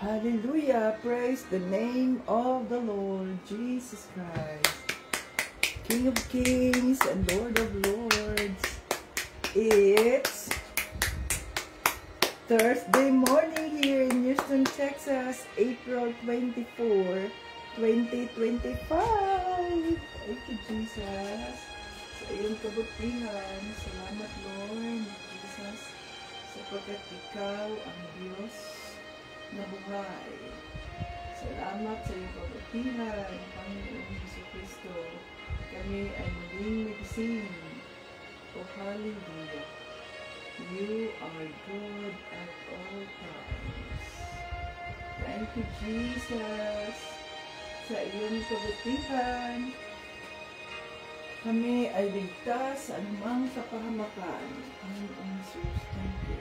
Hallelujah. Praise the name of the Lord Jesus Christ, King of Kings and Lord of Lords. It's Thursday morning here in Houston, Texas, April 24, 2025. Thank you, Jesus. Sa iyong kabutihan, salamat, Lord Jesus, sapagkat ikaw ang Diyos na buhay. Salamat sa iyong kabutihan, Panginoon Jesucristo. Kami ay muling nagising. Oh, hallelujah. You are good at all times. Thank you, Jesus. Sa iyong kabutihan, kami ay ligtas sa anumang kapahamakan. Panginoon Jesus, thank you.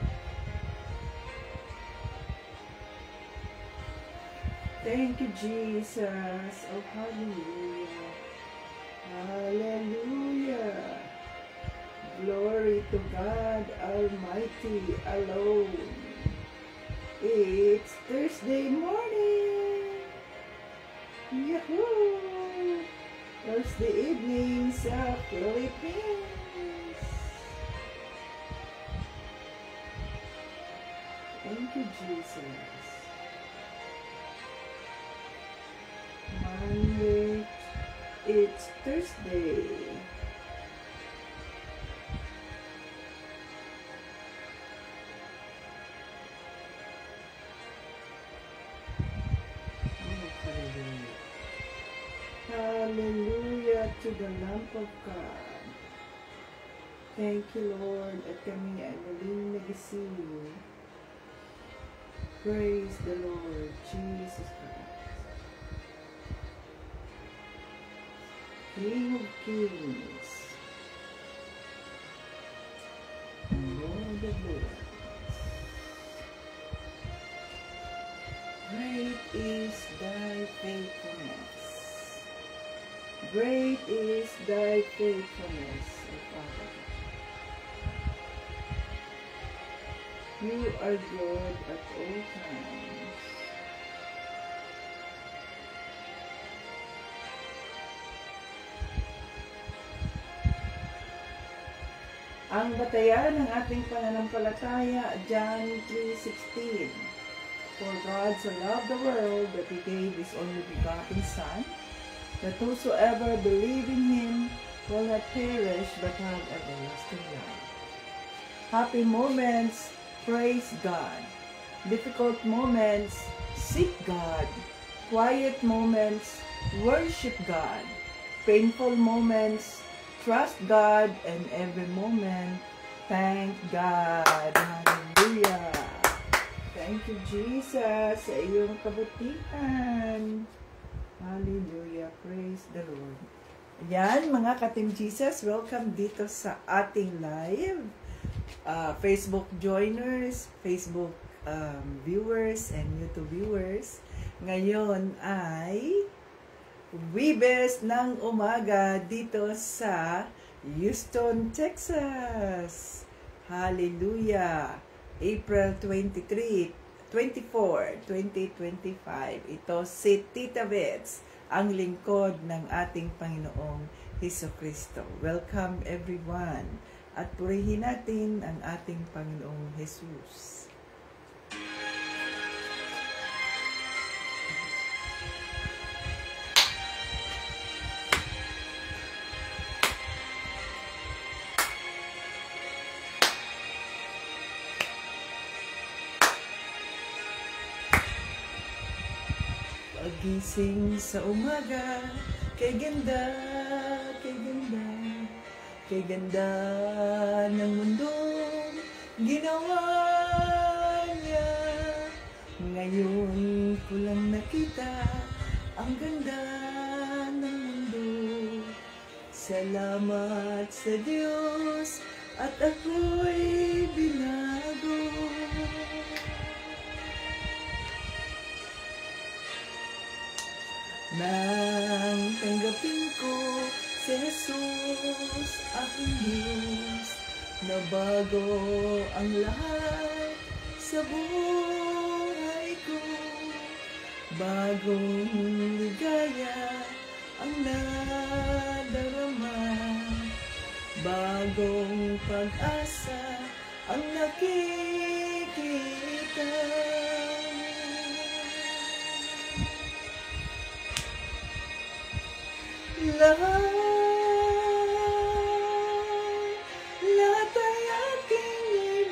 Thank you, Jesus. Oh, hallelujah. Hallelujah. Glory to God Almighty alone. It's Thursday morning. Yahoo! Thursday evening sa Philippines. Thank you, Jesus. Monday, it's Thursday. Oh, hallelujah. Hallelujah to the Lamb of God. Thank you, Lord, at kami ay muling nagising. Praise the Lord Jesus Christ, King of Kings, Lord of Lords. Great is thy faithfulness. Great is thy faithfulness, O Father. You are good at all times. Ang batayan ng ating pananampalataya, John 3:16. For God so loved the world that He gave His only begotten Son, that whosoever believe in Him will not perish but have everlasting life. Happy moments, praise God. Difficult moments, seek God. Quiet moments, worship God. Painful moments, trust God, and every moment, thank God. Hallelujah. Thank you, Jesus, sa iyong kabutihan. Hallelujah. Praise the Lord. Ayan, mga ka-Team Jesus, welcome dito sa ating live. Facebook joiners, Facebook viewers, and YouTube viewers. Ngayon ay Webes ng umaga dito sa Houston, Texas. Hallelujah. April 24, 2025. Ito si Tita Bets, ang lingkod ng ating Panginoong Jesucristo. Welcome everyone. At purihin natin ang ating Panginoong Jesus. Pagising sa umaga, kay ganda, kay ganda, kay ganda ng mundong ginawa niya. Ngayon ko lang nakita ang ganda ng mundo. Salamat sa Diyos at ako'y binago. Nang tanggapin ko si Jesus, aking Diyos, nabago ang lahat sa buhay ko. bagong ligaya ang nadarama, bagong pag-asa ang nakikita. Lahat ay aking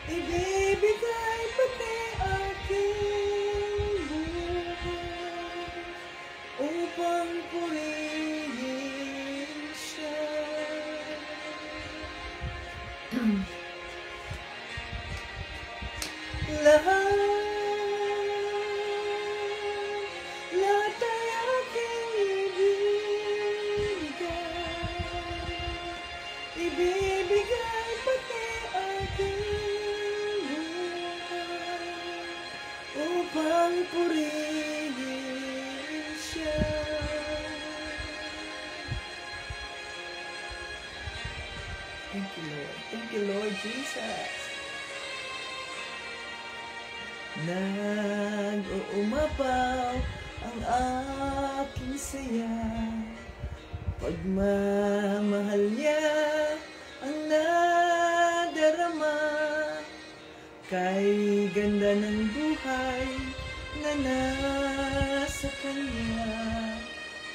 ibibigay pati aking buhay upang purihin siya. Lahat ay aking ibibigay pati aking buhay upang purihin siya. Thank you, Lord. Thank you, Lord Jesus. Nag-uumapaw ang aking saya, pagmamahal niya ang nadarama, kay ganda ng buhay na nasa kanya.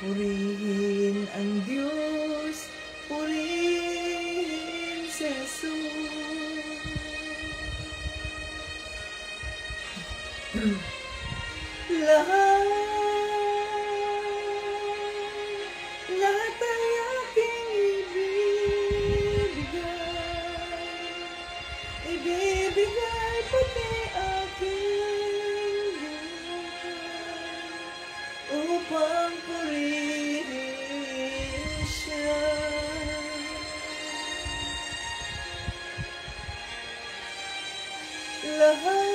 Purihin ang Diyos, purihin si Jesus. Lahat ay aking ibibigay pati aking buhay upang purihin siya. Lahat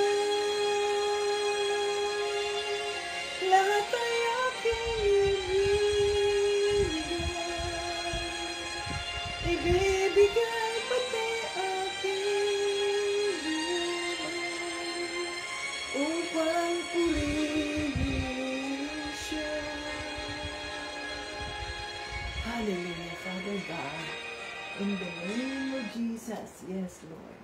ay aking ibibigay pati aking buhay upang purihin siya. Hallelujah, Father God, in the name of Jesus. Yes, Lord.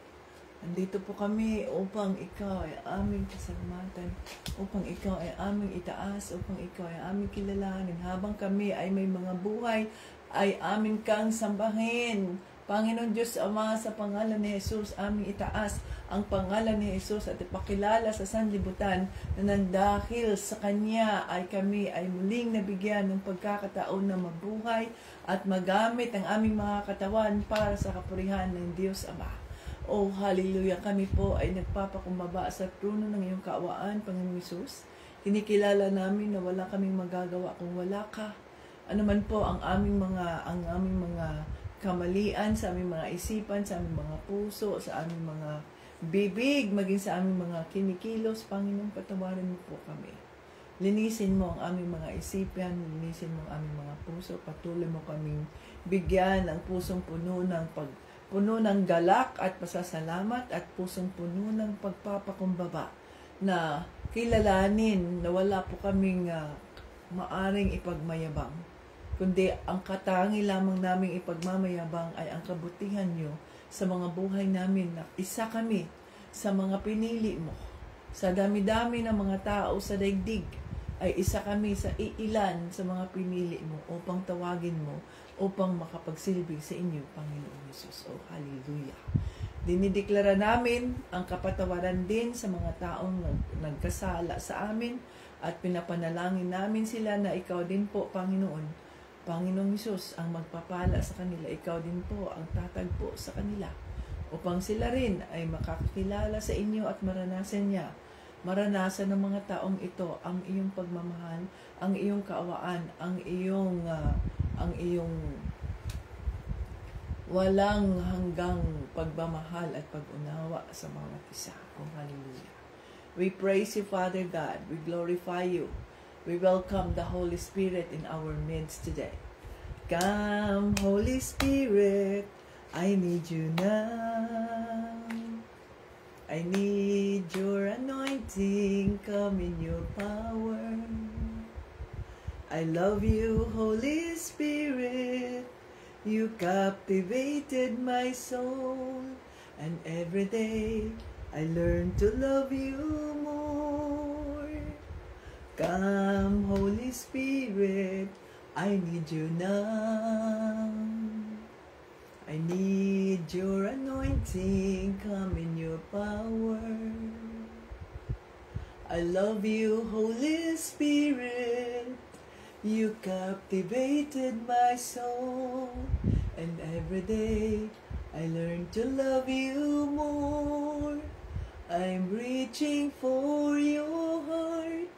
Andito po kami upang ikaw ay aming pasalamatan, upang ikaw ay aming itaas, upang ikaw ay aming kilalanin. Habang kami ay may mga buhay, ay amin kang sambahin. Panginoon Diyos Ama, sa pangalan ni Jesus, aming itaas ang pangalan ni Jesus at ipakilala sa sanlibutan na nandahil sa Kanya ay kami ay muling nabigyan ng pagkakataon na mabuhay at magamit ang aming mga katawan para sa kapurihan ng Diyos Ama. Oh, hallelujah. Kami po ay nagpapakumbaba sa trono ng iyong kaawaan, Panginoon Jesus. Kinikilala namin na wala kaming magagawa kung wala ka. Ano man po ang aming mga kamalian sa aming mga isipan, sa aming mga puso, sa aming mga bibig, maging sa aming mga kinikilos, Panginoon, patawarin mo po kami. Linisin mo ang aming mga isipan, linisin mo ang aming mga puso, patuloy mo kaming bigyan ng pusong puno ng galak at pasasalamat at pusong puno ng pagpapakumbaba na kilalanin na wala po kaming maaring ipagmayabang, kundi ang katangi lamang naming ipagmamayabang ay ang kabutihan nyo sa mga buhay namin na isa kami sa mga pinili mo. Sa dami-dami ng mga tao sa daigdig ay isa kami sa iilan sa mga pinili mo upang tawagin mo, upang makapagsilbi sa inyo, Panginoon Jesus. Oh, hallelujah. Dinideklara namin ang kapatawaran din sa mga taong nagkasala sa amin at pinapanalangin namin sila na ikaw din po, Panginoon, Panginoong Jesus, ang magpapala sa kanila. Ikaw din po ang tatagpo sa kanila upang sila rin ay makakilala sa inyo at maranasan ng mga taong ito ang iyong pagmamahal, ang iyong kaawaan, ang iyong walang hanggang pagmamahal at pag-unawa sa mga isa. Oh, hallelujah. We praise you, Father God. We glorify you. We welcome the Holy Spirit in our midst today. Come, Holy Spirit, I need you now. I need come in your power. I love you, Holy Spirit. You captivated my soul, and every day I learn to love you more. Come, Holy Spirit, I need you now. I need your anointing, come in your power. I love you, Holy Spirit. You captivated my soul, and every day I learn to love you more. I'm reaching for your heart.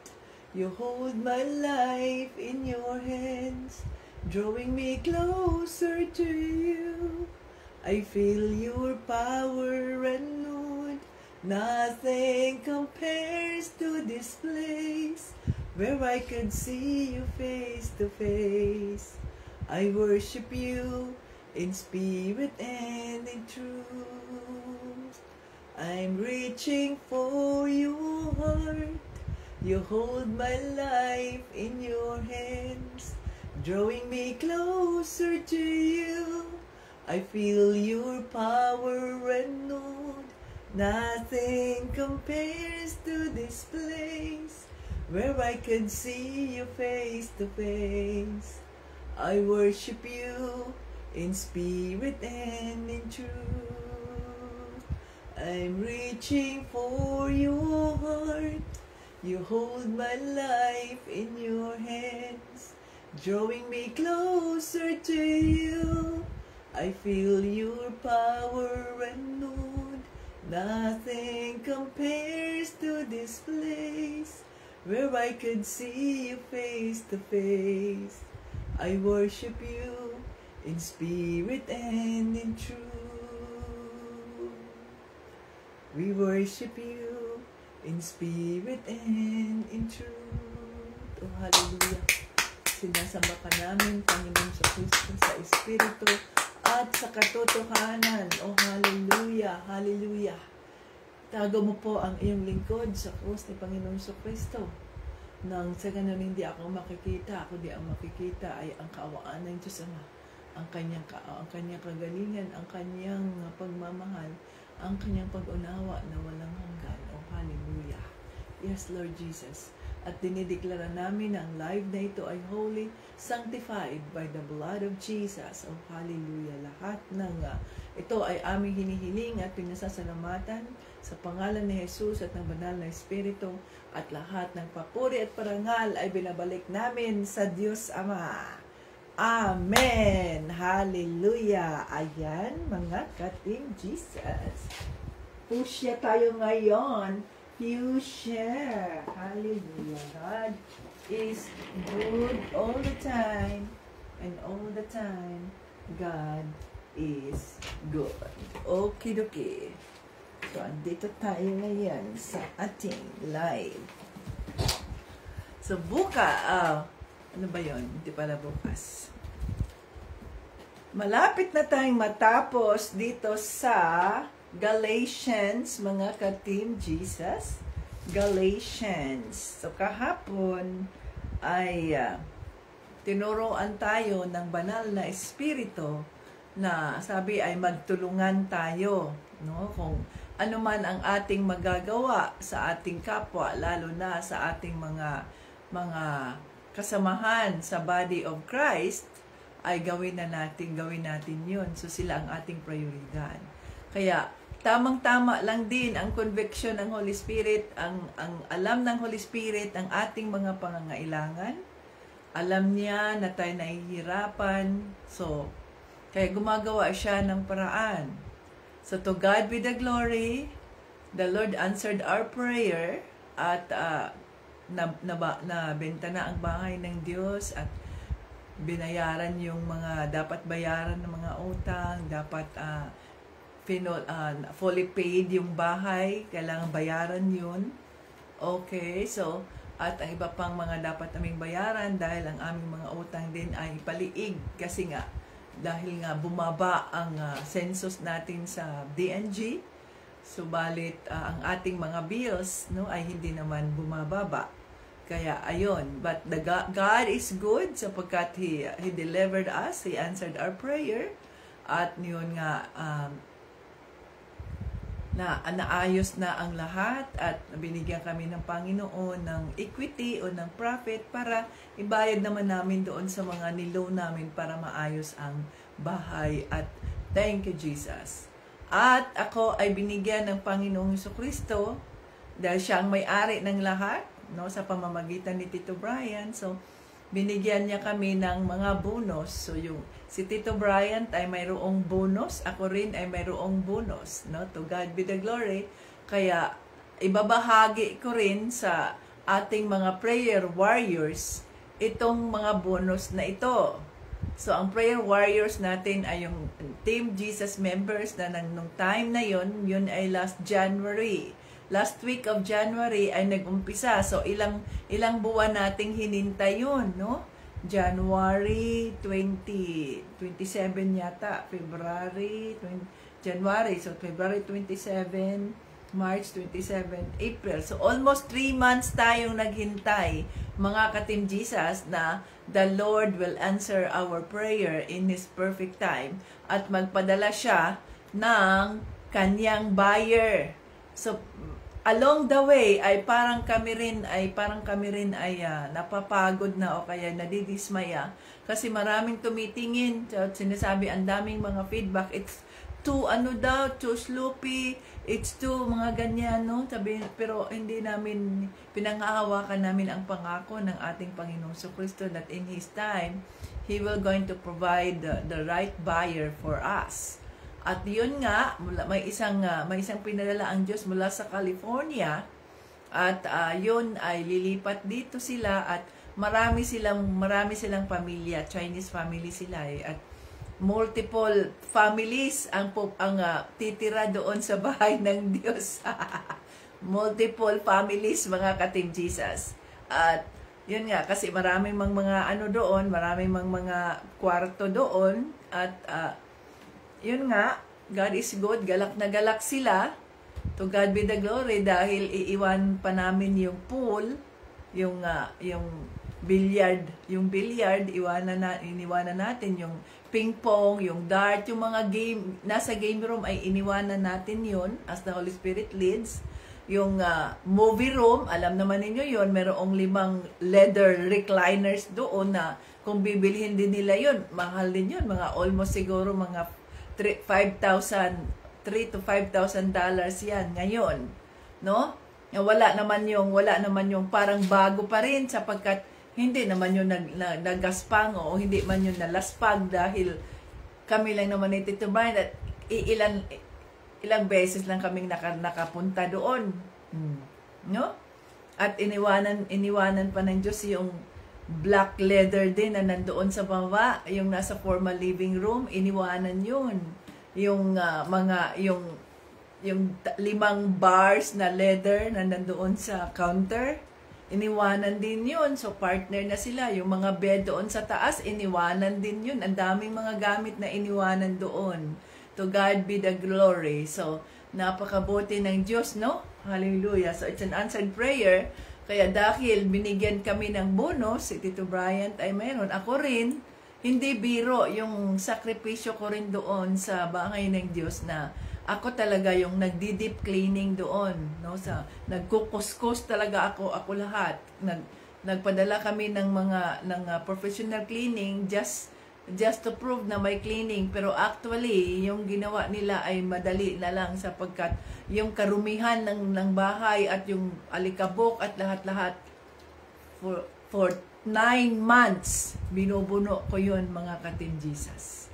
You hold my life in your hands, drawing me closer to you. I feel your power renewed. Nothing compares to this place, where I could see you face to face. I worship you in spirit and in truth. I'm reaching for your heart. You hold my life in your hands, drawing me closer to you. I feel your power renewed. Nothing compares to this place, where I can see you face to face. I worship you in spirit and in truth. I'm reaching for your heart. You hold my life in your hands, drawing me closer to you. I feel your power renewed. Nothing compares to this place, where I could see you face to face. I worship you in spirit and in truth. We worship you in spirit and in truth. Oh, hallelujah. Sinasamba ka namin, Panginoon sa Kristo, sa Espiritu at sa katotohanan. Oh, hallelujah, hallelujah. Tago mo po ang iyong lingkod sa krus ni Panginoon sa Kristo. Nang sa ganun hindi ako makikita, ako di ang makikita ay ang kaawaan ng Diyos Ama. Ang kanyang kagalingan, ang kanyang pagmamahal, ang kanyang pag-unawa na walang hanggan. Oh, hallelujah. Yes, Lord Jesus. At dinideklara namin na ang live na ito ay holy, sanctified by the blood of Jesus. Oh, hallelujah. Lahat ng ito ay aming hinihiling at pinasasalamatan sa pangalan ni Jesus at ng banal na Espiritu, at lahat ng papuri at parangal ay binabalik namin sa Diyos Ama. Amen! Hallelujah! Ayan, mga ka-Team Jesus. Pusya tayo ngayon. Fuchsia. Hallelujah. God is good all the time. And all the time, God is good. Okidoki. So, andito tayo ngayon sa ating live. So, ano ba yun? Hindi pala bukas. Malapit na tayong matapos dito sa Galatians, mga ka-Team Jesus. Galatians. So, kahapon ay tinuruan tayo ng banal na Espiritu na sabi ay magtulungan tayo, no? Kung ano man ang ating magagawa sa ating kapwa, lalo na sa ating mga kasamahan sa body of Christ, ay gawin natin yun. So sila ang ating prioridad. Kaya tamang-tama lang din ang conviction ng Holy Spirit, ang alam ng Holy Spirit ang ating mga pangangailangan. Alam niya na tayo nahihirapan. So, kaya gumagawa siya ng paraan. So, to God be the glory. The Lord answered our prayer at nabenta na ang bahay ng Diyos at binayaran yung mga dapat bayaran ng mga utang, dapat fully paid yung bahay, kailangan bayaran yun. Okay, so, at ang iba pang mga dapat naming bayaran dahil ang aming mga utang din ay paliig kasi nga, dahil nga bumaba ang census natin sa DNG. Subalit ang ating mga bills, no, ay hindi naman bumababa. Kaya ayun, but God is good sapagkat He delivered us, He answered our prayer, at yun nga, naayos na ang lahat at binigyan kami ng Panginoon ng equity o ng profit para ibayad naman namin doon sa mga niloan namin para maayos ang bahay. At thank you, Jesus. At ako ay binigyan ng Panginoong Jesucristo dahil siya ang may-ari ng lahat, no, sa pamamagitan ni Tito Brian. So, binigyan niya kami ng mga bonus. So, si Tito Brian ay mayroong bonus. Ako rin ay mayroong bonus. No? To God be the glory. Kaya, ibabahagi ko rin sa ating mga prayer warriors itong mga bonus na ito. So, ang prayer warriors natin ay yung Team Jesus members na nung time na yun ay last January. Last week of January ay nag-umpisa. So, ilang buwan nating hinintay yun, no? January 27 yata. January. So, February 27, March 27, April. So, almost 3 months tayong naghintay, mga ka-Team Jesus, na the Lord will answer our prayer in His perfect time at magpadala siya ng kanyang buyer. So, along the way ay parang kami rin ay napapagod na o kaya nadidismaya kasi maraming tumitingin at sinasabi ang daming mga feedback, it's too too sloppy, it's too mga ganyan, no? Sabi, pero hindi namin pinanghahawakan namin ang pangako ng ating Panginoong Jesucristo that in His time He will going to provide the right buyer for us. At yun nga, may isang pinadala ang Diyos mula sa California at yun ay lilipat dito sila at marami silang pamilya, Chinese family sila at multiple families ang titira doon sa bahay ng Diyos. Multiple families, mga ka-Team Jesus. At yun nga, kasi maraming mga doon, maraming mga kwarto doon at yun nga, God is good, galak na galak sila. To God be the glory dahil iiwan pa namin yung pool, yung billiard, iniwanan natin yung ping pong, yung dart, yung mga game, nasa game room ay iniwanan natin yun as the Holy Spirit leads. Yung movie room, alam naman ninyo yun, merong 5 leather recliners doon na kung bibilhin din nila yun, mahal din yun, mga almost siguro mga $3,000 to $5,000 yan ngayon, no? Wala naman yung parang bago pa rin sapagkat hindi naman yung nagaspang o hindi man yung nalaspag dahil kami lang naman ni Tito Brian at ilang beses lang kaming nakapunta doon, no? At iniwanan pa ng Diyos yung black leather din na nandoon sa baba, yung nasa formal living room, iniwanan yun. Yung 5 bars na leather na nandoon sa counter, iniwanan din yun. So, partner na sila. Yung mga bed doon sa taas, iniwanan din yun. Ang daming mga gamit na iniwanan doon. To God be the glory. So, napakabuti ng Diyos, no? Hallelujah. So, it's an answered prayer. Kaya dahil binigyan kami ng bonus, si Tito Brian ay mayroon. Ako rin, hindi biro yung sakripisyo ko rin doon sa bahay ng Diyos na ako talaga yung nagdi-deep cleaning doon. No? Nagkukuskus talaga ako lahat. Nagpadala kami ng professional cleaning just to prove na may cleaning. Pero actually, yung ginawa nila ay madali na lang sapagkat yung karumihan ng bahay at yung alikabok at lahat-lahat for 9 months, binubuno ko yun, mga ka-Team Jesus.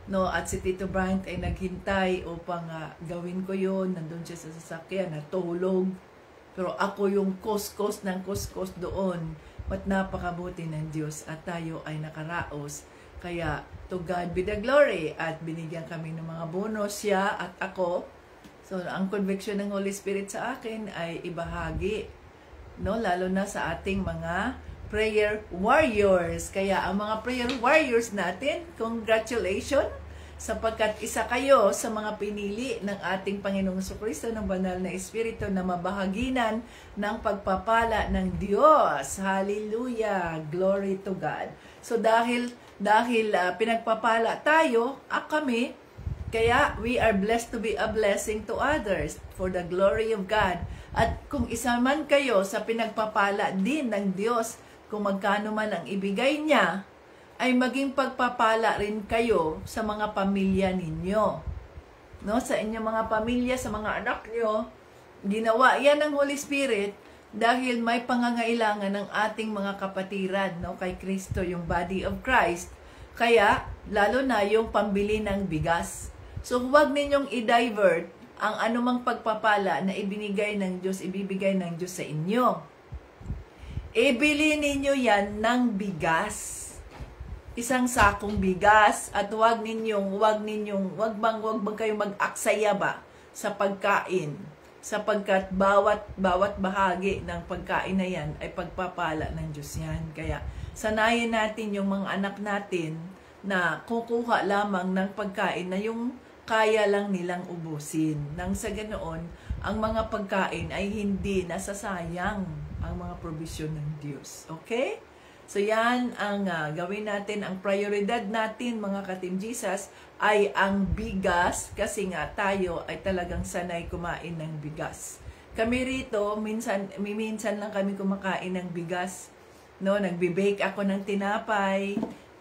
No, at si Tito Brian ay naghintay upang gawin ko yun. Nandun siya sa sasakyan, natulog. Pero ako yung kuskus doon. At napakabuti ng Diyos at tayo ay nakaraos. Kaya, to God be the glory. At binigyan kami ng mga bonus siya at ako. So, ang conviction ng Holy Spirit sa akin ay ibahagi. No? Lalo na sa ating mga prayer warriors. Kaya, ang mga prayer warriors natin, congratulations. sapagkat isa kayo sa mga pinili ng ating Panginoong Jesucristo ng banal na Espiritu na mabahaginan ng pagpapala ng Diyos. Hallelujah! Glory to God. So dahil pinagpapala tayo, kami, kaya we are blessed to be a blessing to others for the glory of God. At kung isa man kayo sa pinagpapala din ng Diyos, kung magkano man ang ibigay niya, ay maging pagpapala rin kayo sa mga pamilya ninyo. No? Sa inyong mga pamilya, sa mga anak nyo, ginawa yan ng Holy Spirit dahil may pangangailangan ng ating mga kapatiran, no? Kay Kristo, yung body of Christ. Kaya, lalo na yung pambili ng bigas. So, huwag ninyong i-divert ang anumang pagpapala na ibibigay ng Diyos sa inyo. Ibili ninyo yan ng bigas. Isang sakong bigas, at huwag bang kayong mag-aksaya ba sa pagkain, sapagkat bawat bahagi ng pagkain na yan ay pagpapala ng Diyos yan. Kaya sanayin natin yung mga anak natin na kukuha lamang ng pagkain na yung kaya lang nilang ubusin. Nang sa ganoon, ang mga pagkain ay hindi nasasayang ang mga provision ng Diyos. Okay? So yan ang gawin natin. Ang prioridad natin, mga ka-Team Jesus, ay ang bigas, kasi nga tayo ay talagang sanay kumain ng bigas. Kami rito, minsan lang kami kumakain ng bigas. No, nagbe-bake ako ng tinapay.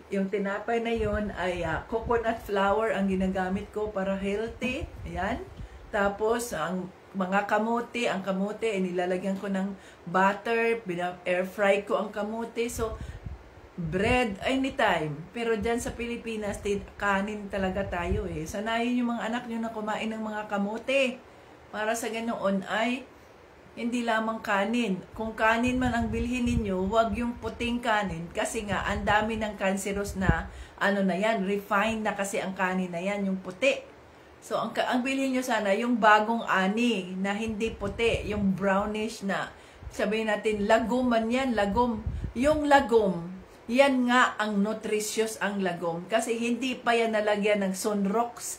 Yung tinapay na yon ay coconut flour ang ginagamit ko para healthy. Ayan. Tapos ang mga kamote, ang kamote ay nilalagyan ko ng butter, air fry ko ang kamote. So bread anytime. Pero dyan sa Pilipinas, kanin talaga tayo eh. Sanayin yung mga anak nyo na kumain ng mga kamote. Para sa ganoon ay hindi lamang kanin. Kung kanin man ang bilhin ninyo, huwag yung puting kanin. Kasi nga, ang dami ng cancerous na, refined na kasi ang kanin na yan, yung puti. So, ang bilhin nyo sana, yung bagong ani, na hindi puti, yung brownish na, sabihin natin, laguman yan, lagom. Yung lagom, yan nga ang nutritious ang lagom. Kasi hindi pa yan nalagyan ng sunrox.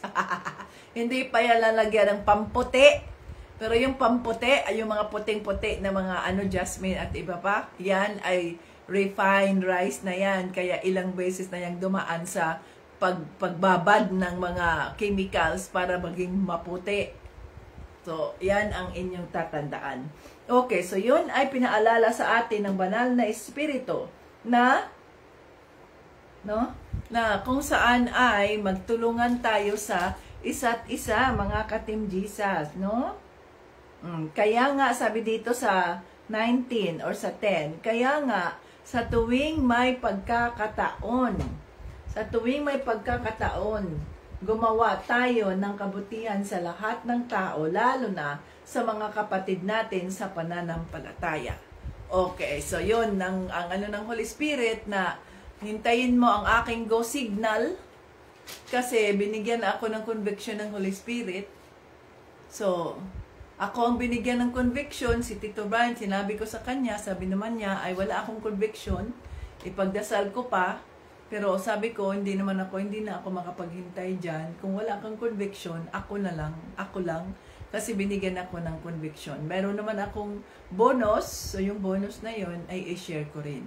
Hindi pa yan nalagyan ng pamputi. Pero yung pamputi, ay yung mga puting-puti na mga jasmine at iba pa, yan ay refined rice na yan. Kaya ilang beses na yung dumaan sa pagbabad ng mga chemicals para maging maputi. So, yan ang inyong tatandaan. Okay, so yun ay pinaalala sa atin ng banal na Espiritu na kung saan ay magtulungan tayo sa isa't isa, mga ka-Team Jesus, no? Kaya nga, sabi dito sa 19 or sa 10, kaya nga, sa tuwing may pagkakataon, gumawa tayo ng kabutihan sa lahat ng tao, lalo na sa mga kapatid natin sa pananampalataya. Okay, so yun, ang ng Holy Spirit na hintayin mo ang aking go signal, kasi binigyan ako ng conviction ng Holy Spirit. So, ako ang binigyan ng conviction, si Tito Brian, sinabi ko sa kanya, sabi naman niya, ay wala akong conviction, ipagdasal ko pa, pero sabi ko, hindi na ako makapaghintay dyan. Kung wala kang conviction, ako lang, kasi binigyan ako ng conviction. Meron naman akong bonus, so yung bonus na yon ay i-share ko rin.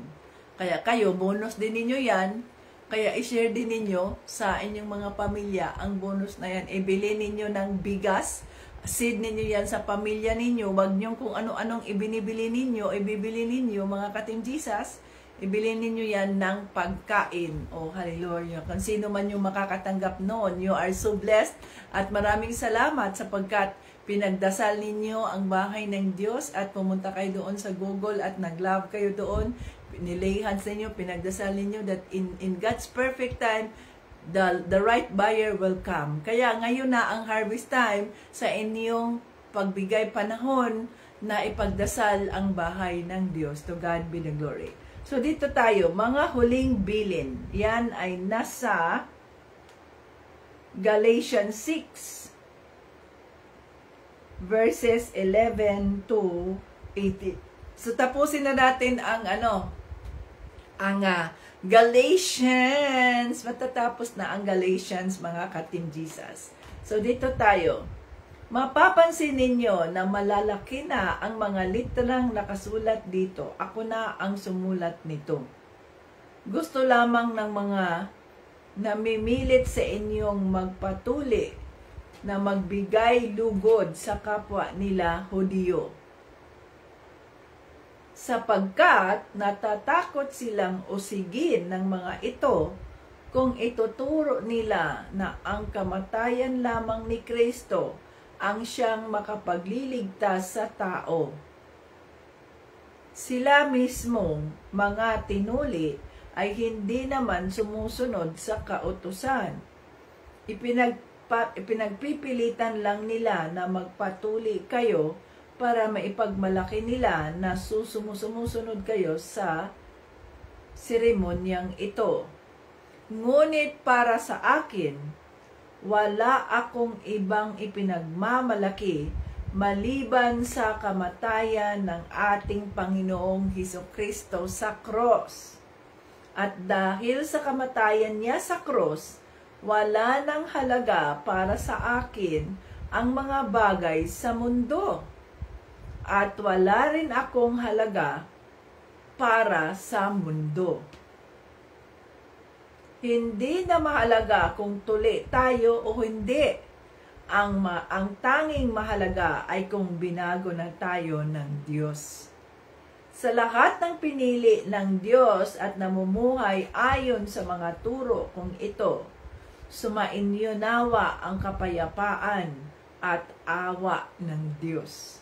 Kaya kayo, bonus din ninyo yan, kaya i-share din ninyo sa inyong mga pamilya, ang bonus na yan, ibili ninyo ng bigas, seed ninyo yan sa pamilya ninyo. Wag nyo kung ano-anong ibinibili ninyo, ibibili ninyo, mga ka-Team Jesus, ibili ninyo yan ng pagkain. Oh, hallelujah. Kung sino man yung makakatanggap noon, you are so blessed. At maraming salamat sapagkat pinagdasal ninyo ang bahay ng Diyos at pumunta kayo doon sa Google at nag-love kayo doon. Nilay hands ninyo, pinagdasal ninyo that in God's perfect time, the right buyer will come. Kaya ngayon na ang harvest time sa inyong pagbigay panahon na ipagdasal ang bahay ng Diyos. To God be the glory. So dito tayo, mga huling bilin. Yan ay nasa Galatians 6 verses 11 to 18. So tapusin na natin ang ang Galatians. Matatapos na ang Galatians, mga ka-Team Jesus. So dito tayo. Mapapansin ninyo na malalaki na ang mga literang nakasulat dito. Ako na ang sumulat nito. Gusto lamang ng mga namimilit sa inyong magpatuli na magbigay lugod sa kapwa nila Hudyo. Sapagkat natatakot silang usigin ng mga ito kung ituturo nila na ang kamatayan lamang ni Kristo ang siyang makapagliligtas sa tao. Sila mismong mga tinuli ay hindi naman sumusunod sa kautusan. Ipinagpipilitan lang nila na magpatuli kayo para maipagmalaki nila na sumusunod kayo sa seremonyang ito. Ngunit para sa akin, wala akong ibang ipinagmamalaki maliban sa kamatayan ng ating Panginoong Hesukristo sa cross. At dahil sa kamatayan niya sa cross, wala nang halaga para sa akin ang mga bagay sa mundo. At wala rin akong halaga para sa mundo. Hindi na mahalaga kung tuli tayo o hindi. Ang tanging mahalaga ay kung binago na tayo ng Diyos. Sa lahat ng pinili ng Diyos at namumuhay ayon sa mga turo kong ito, sumainyo nawa ang kapayapaan at awa ng Diyos.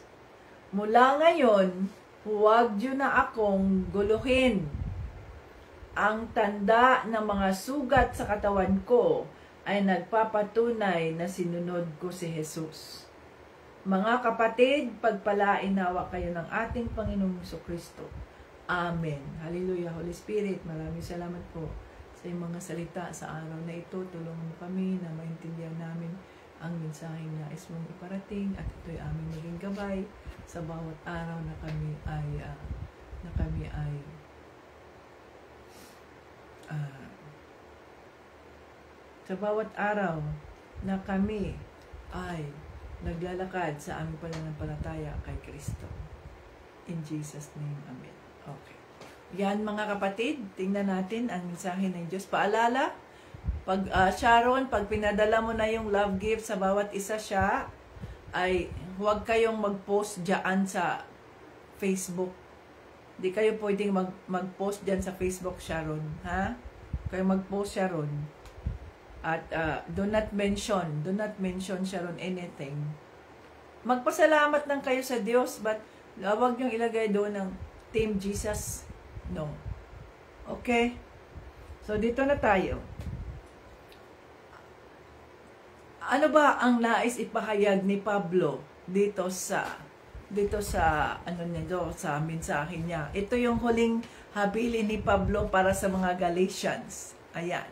Mula ngayon, huwag niyo na akong guluhin. Ang tanda ng mga sugat sa katawan ko ay nagpapatunay na sinunod ko si Jesus. Mga kapatid, pagpalain nawa kayo ng ating Panginoong Jesucristo. Amen. Hallelujah. Holy Spirit, maraming salamat po sa iyong mga salita sa araw na ito. Tulungan mo kami na maintindihan namin ang mensaheng nais mong iparating at ito'y aming maging gabay sa bawat araw na kami ay sa bawat araw na kami ay naglalakad sa aming pananampalataya kay Kristo. In Jesus' name, Amen. Okay. Yan mga kapatid, tingnan natin ang mensahe ng Diyos. Paalala, pag Sharon, pag pinadala mo na yung love gift sa bawat isa siya, ay huwag kayong mag-post dyan sa Facebook. Di kayo pwedeng mag-post dyan sa Facebook, Sharon. Ha? Kayo mag-post, Sharon. At do not mention, Sharon, anything. Magpasalamat lang kayo sa Diyos, but huwag niyong ilagay doon ng Team Jesus. No. Okay? So, dito na tayo. Ano ba ang nais ipahayag ni Pablo dito sa sa mensahe niya? Ito yung huling habilin ni Pablo para sa mga Galatians. Ayan.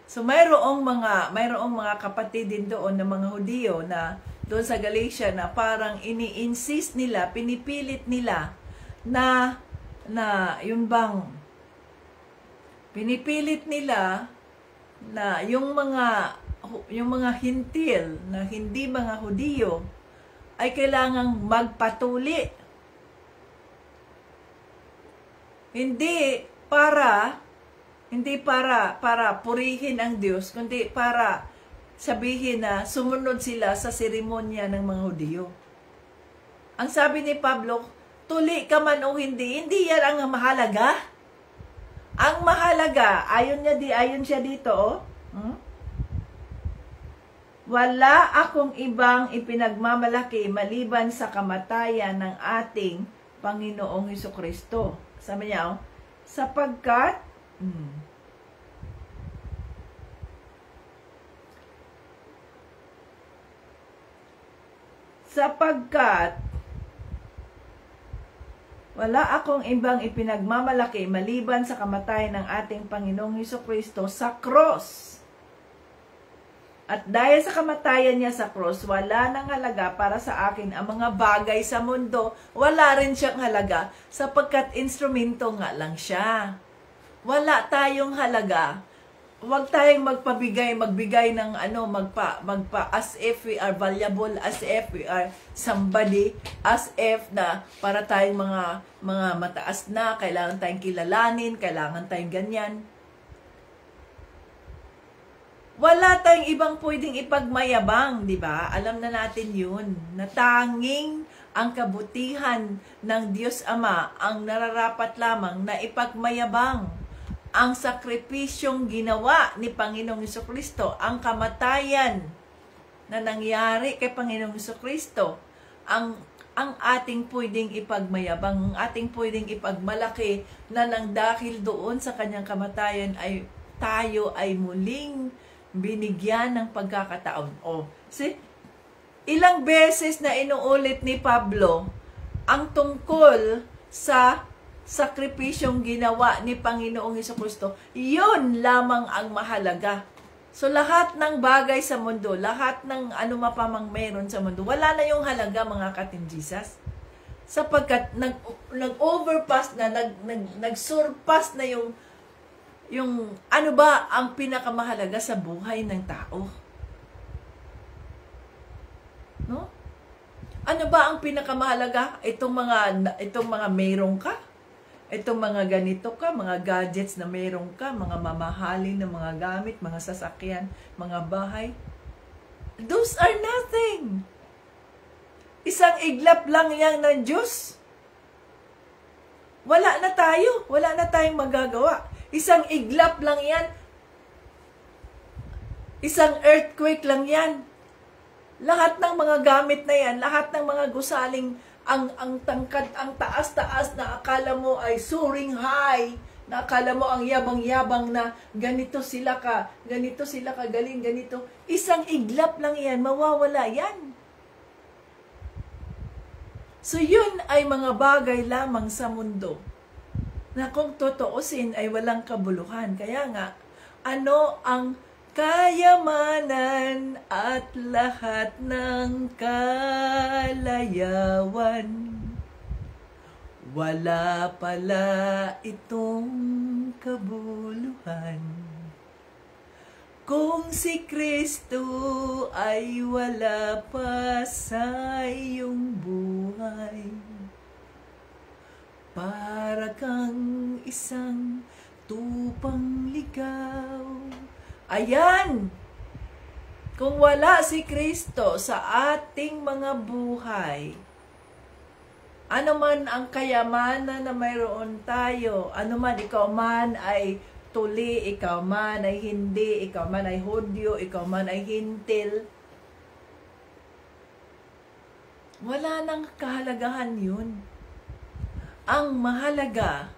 So mayroong mga kapatid din doon na mga Hudyo na doon sa Galatia na parang ini-insist nila, pinipilit nila na yung bang pinipilit nila na yung mga hintil na hindi mga Hudyo ay kailangang magpatuli. Hindi para purihin ang Diyos, kundi para sabihin na sumunod sila sa seremonya ng mga Hudyo. Ang sabi ni Pablo, tuli ka man o hindi yan ang mahalaga. Ang mahalaga, ayon siya dito, oh. Wala akong ibang ipinagmamalaki maliban sa kamatayan ng ating Panginoong Hesukristo. Sabi niya, oh, sapagkat wala akong ibang ipinagmamalaki maliban sa kamatayan ng ating Panginoong Hesukristo sa cross. At dahil sa kamatayan niya sa cross, wala nang halaga para sa akin ang mga bagay sa mundo. Wala rin siyang halaga sapagkat instrumento nga lang siya. wala tayong halaga, huwag tayong magbigay ng as if we are valuable, as if we are somebody, as if na para tayong mga mataas na, kailangan tayong kilalanin, kailangan tayong ganyan. Wala tayong ibang pwedeng ipagmayabang, di ba? Alam na natin yun, na tanging ang kabutihan ng Diyos Ama ang nararapat lamang na ipagmayabang. Ang sakripisyong ginawa ni Panginoong Hesukristo, ang kamatayan na nangyari kay Panginoong Hesukristo, ang ating pwedeng ipagmayabang, ang ating pwedeng ipagmalaki na nang dahil doon sa kanyang kamatayan ay tayo ay muling binigyan ng pagkakataon. See? Ilang beses na inuulit ni Pablo ang tungkol sa sakripisyong ginawa ni Panginoong Hesukristo. Yun lamang ang mahalaga. So lahat ng bagay sa mundo, lahat ng mapamang meron sa mundo, wala na yung halaga, mga katinjisas. Sapagkat nag-overpass na, nag-surpass na yung ano ba ang pinakamahalaga sa buhay ng tao. No? Ano ba ang pinakamahalaga? Itong mga mayroong ka? Itong mga ganito ka, mga gadgets na mayroong ka, mga mamahalin na mga gamit, mga sasakyan, mga bahay. Those are nothing. Isang iglap lang yan ng Diyos. Wala na tayo. Wala na tayong magagawa. Isang iglap lang yan. Isang earthquake lang yan. Lahat ng mga gamit na yan, lahat ng mga gusaling, ang tangkad, ang taas-taas na akala mo ay soaring high, na akala mo ang yabang-yabang na ganito sila kagaling, ganito. Isang iglap lang yan, mawawala yan. So yun ay mga bagay lamang sa mundo na kung totoosin ay walang kabuluhan. Kaya nga, ano ang kayamanan at lahat ng kalayawan? Wala pala itong kabuluhan kung si Kristo ay wala pa sa iyong buhay. Para kang isang tupang ligaw. Ayan! Kung wala si Kristo sa ating mga buhay, ano man ang kayamanan na mayroon tayo, ano man, ikaw man ay tuli, ikaw man ay hindi, ikaw man ay Hudyo, ikaw man ay Hintil, wala nang kahalagahan yun. Ang mahalaga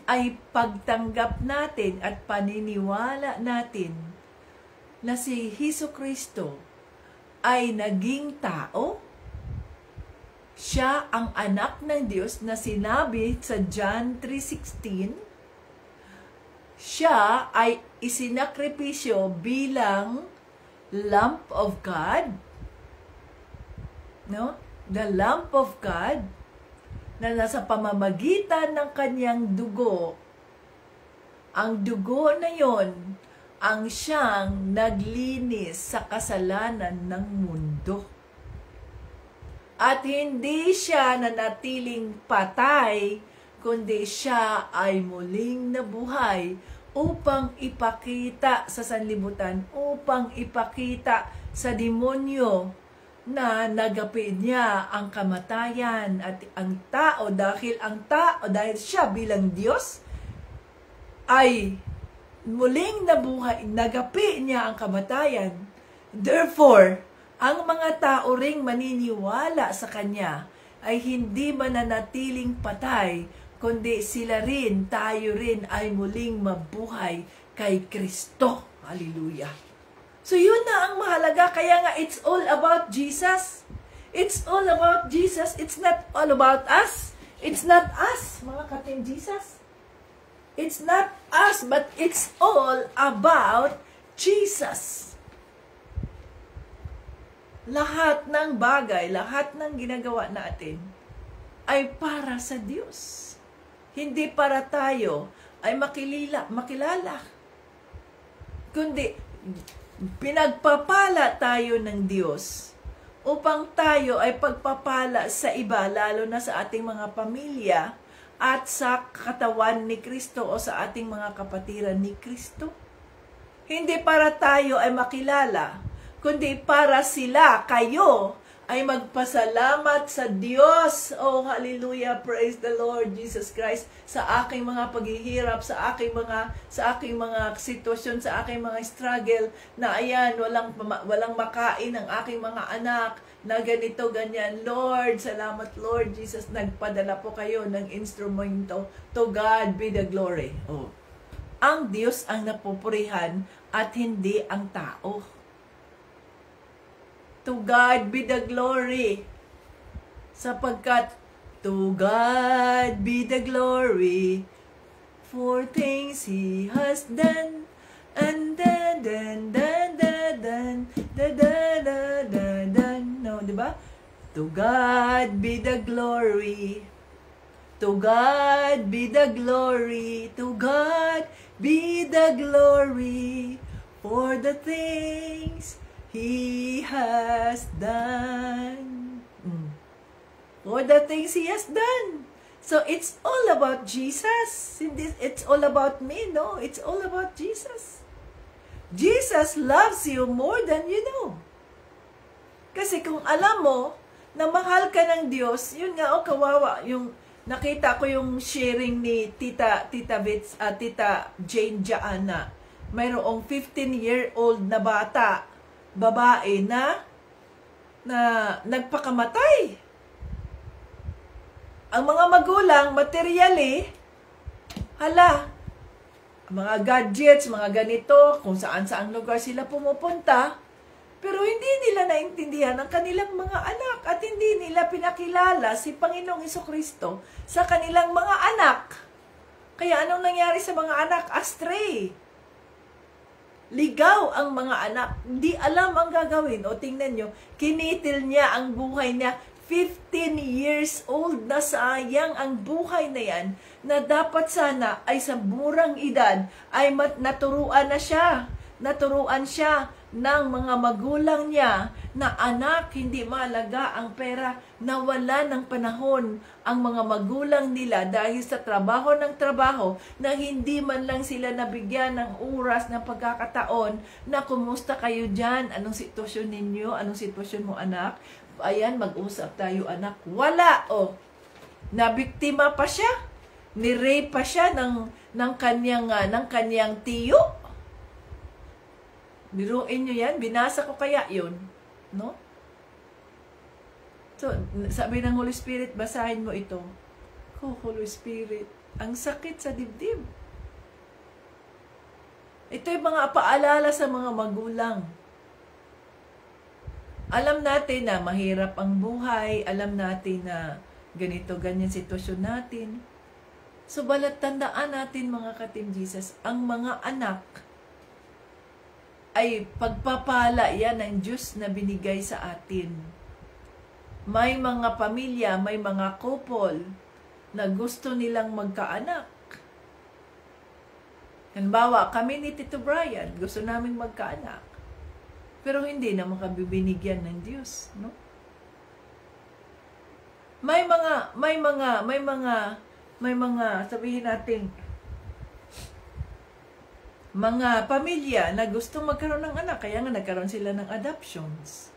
ay pagtanggap natin at paniniwala natin na si Hesukristo ay naging tao. Siya ang anak ng Diyos na sinabi sa John 3:16. Siya ay isinakripisyo bilang Lamb of God. No? The Lamb of God na nasa pamamagitan ng kanyang dugo. Ang dugo na yon ang siyang naglinis sa kasalanan ng mundo. At hindi siya nanatiling patay, kundi siya ay muling nabuhay upang ipakita sa sanlibutan, upang ipakita sa demonyo na nagapi niya ang kamatayan at ang tao, dahil siya bilang Diyos ay muling nabuhay, nagapi niya ang kamatayan. Therefore, ang mga tao ring maniniwala sa kanya ay hindi mananatiling patay, kundi sila rin, tayo rin ay muling mabuhay kay Kristo. Hallelujah! So yun na ang mahalaga. Kaya nga, it's all about Jesus. It's all about Jesus. It's not all about us. It's not us, mga katinjisas. It's not us, but it's all about Jesus. Lahat ng bagay, lahat ng ginagawa natin ay para sa Diyos. Hindi para tayo. ay makilala. Kundi, pinagpapala tayo ng Diyos upang tayo ay pagpapala sa iba, lalo na sa ating mga pamilya at sa katawan ni Kristo o sa ating mga kapatiran ni Kristo. Hindi para tayo ay makilala, kundi para sila, kayo, ay magpasalamat sa Diyos. Oh, hallelujah, praise the Lord Jesus Christ, sa aking mga paghihirap, sa aking mga sitwasyon, sa aking mga struggle, na ayan, walang makain ang aking mga anak, na ganito, ganyan. Lord, salamat Lord Jesus, nagpadala po kayo ng instrumento. To God be the glory. Oh. Ang Diyos ang napupurihan at hindi ang tao. To God be the glory. Sapagkat, to God be the glory for things He has done. And then, no, diba? To God be the glory. To God be the glory. To God be the glory for the things He has done. For the things He has done. So it's all about Jesus. It's all about me, no? It's all about Jesus. Jesus loves you more than you know. Kasi kung alam mo na mahal ka ng Diyos, yun nga, kawawa. Yung nakita ko yung sharing ni Tita Jane Jaana. Mayroong 15-year-old na bata, babae na nagpakamatay. Ang mga magulang, materially, mga gadgets, mga ganito, kung saan-saang lugar sila pumupunta, pero hindi nila naintindihan ang kanilang mga anak at hindi nila pinakilala si Panginoong Hesukristo sa kanilang mga anak. Kaya anong nangyari sa mga anak? Astray. Ligaw ang mga anak, di alam ang gagawin. O tingnan nyo, kinitil niya ang buhay niya. 15 years old na, sayang ang buhay na yan, na dapat sana ay sa murang edad ay naturuan siya ng mga magulang niya na anak, hindi mahalaga ang pera, na wala ng panahon ang mga magulang nila dahil sa trabaho, na hindi man lang sila nabigyan ng oras, ng pagkakataon na kumusta kayo dyan, anong sitwasyon ninyo, anong sitwasyon mo anak, ayan, mag-usap tayo anak. Wala, nabiktima pa siya, ni-rape pa siya ng kanyang tiyo. Biruin nyo yan, binasa ko kaya yun, no? So, sabi ng Holy Spirit, basahin mo ito. Holy Spirit, ang sakit sa dibdib. Ito yung mga paalala sa mga magulang. Alam natin na mahirap ang buhay, alam natin na ganito, ganyan sitwasyon natin. So, balat tandaan natin mga ka-Team Jesus, ang mga anak ay pagpapala yan ng Diyos na binigay sa atin. May mga pamilya, may mga couple na gusto nilang magkaanak. Halimbawa, kami ni Tito Brian, gusto naming magkaanak. Pero hindi naman kami binigyan ng Diyos, no? May mga sabihin natin, mga pamilya na gusto magkaroon ng anak, kaya nga nagkaroon sila ng adoptions.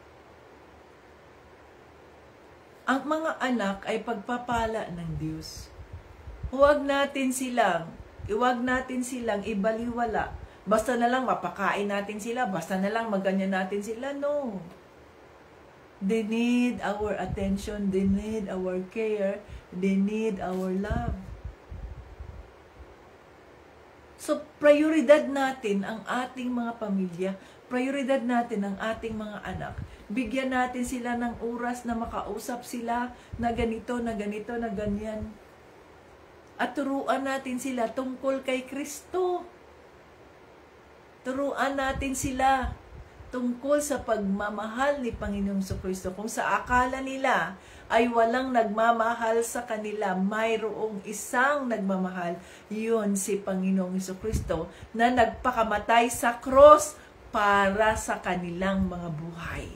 Ang mga anak ay pagpapala ng Diyos. Huwag natin silang ibaliwala. Basta na lang mapakain natin sila, basta na lang maganyan natin sila. No. They need our attention, they need our care, they need our love. So, prioridad natin ang ating mga pamilya, prioridad natin ang ating mga anak. Bigyan natin sila ng oras na makausap sila na ganito, na ganyan. At turuan natin sila tungkol kay Kristo. Turuan natin sila tungkol sa pagmamahal ni Panginoong Jesucristo. Kung sa akala nila ay walang nagmamahal sa kanila, mayroong isang nagmamahal, yun si Panginoong Jesucristo na nagpakamatay sa cross para sa kanilang mga buhay.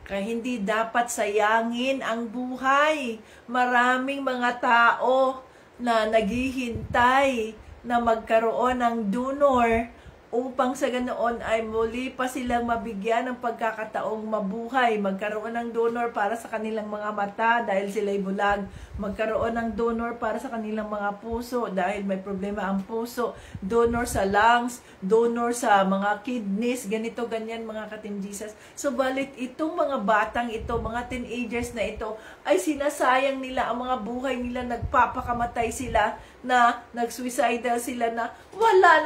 Kaya hindi dapat sayangin ang buhay. Maraming mga tao na naghihintay na magkaroon ng donor upang sa ganoon ay muli pa silang mabigyan ng pagkakataong mabuhay. Magkaroon ng donor para sa kanilang mga mata dahil sila'y bulag. Magkaroon ng donor para sa kanilang mga puso dahil may problema ang puso. Donor sa lungs, donor sa mga kidneys, ganito, ganyan mga ka-Team Jesus. Subalit itong mga batang ito, mga teenagers na ito, ay sinasayang nila ang mga buhay nila, nagpapakamatay sila, na nag-suicidal sila, na wala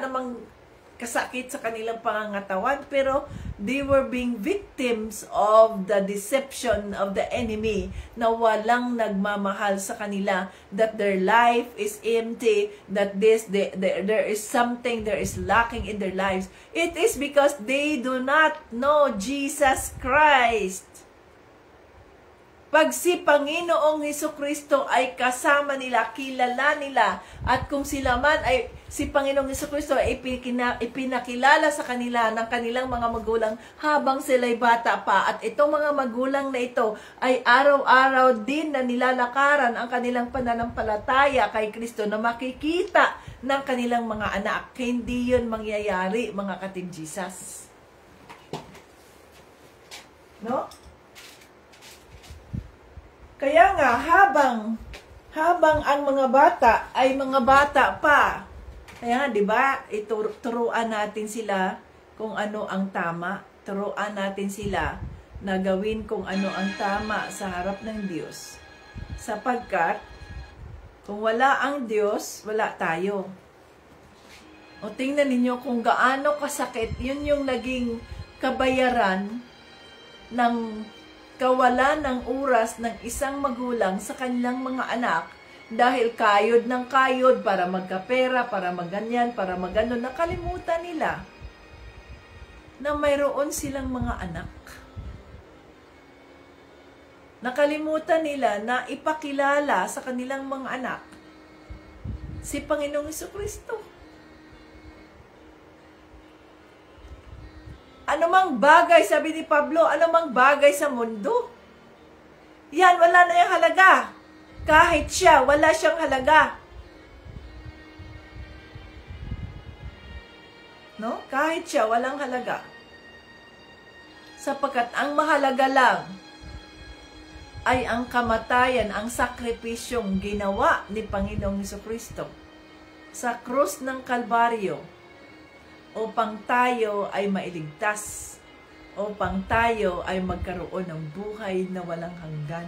namang kasakit sa kanilang pangangatawan, pero they were being victims of the deception of the enemy, na walang nagmamahal sa kanila, that their life is empty, that there is something, there is lacking in their lives. It is because they do not know Jesus Christ. Pag si Panginoong Jesucristo ay kasama nila, kilala nila, at kung sila man ay si Panginoong Jesucristo ay ipinakilala sa kanila ng kanilang mga magulang habang sila'y bata pa, at itong mga magulang na ito ay araw-araw din na nilalakaran ang kanilang pananampalataya kay Kristo, na makikita ng kanilang mga anak, hindi yun mangyayari, mga ka-Team Jesus. No? Kaya nga, habang ang mga bata ay mga bata pa, kaya nga, di ba, turuan natin sila kung ano ang tama, turuan natin sila na gawin kung ano ang tama sa harap ng Diyos. Sapagkat, kung wala ang Diyos, wala tayo. O tingnan ninyo kung gaano kasakit, yun yung naging kabayaran ng kawalan ng oras ng isang magulang sa kanilang mga anak dahil kayod ng kayod para magkapera, para maganyan, para magano. Nakalimutan nila na mayroon silang mga anak. Nakalimutan nila na ipakilala sa kanilang mga anak si Panginoong Jesucristo. Anumang bagay, sabi ni Pablo, anumang bagay sa mundo, yan, wala na yung halaga. Kahit siya, wala siyang halaga. No? Kahit siya, walang halaga. Sapagkat ang mahalaga lang ay ang kamatayan, ang sakripisyong ginawa ni Panginoong Jesucristo sa krus ng Kalbaryo, upang tayo ay mailigtas, upang tayo ay magkaroon ng buhay na walang hanggan.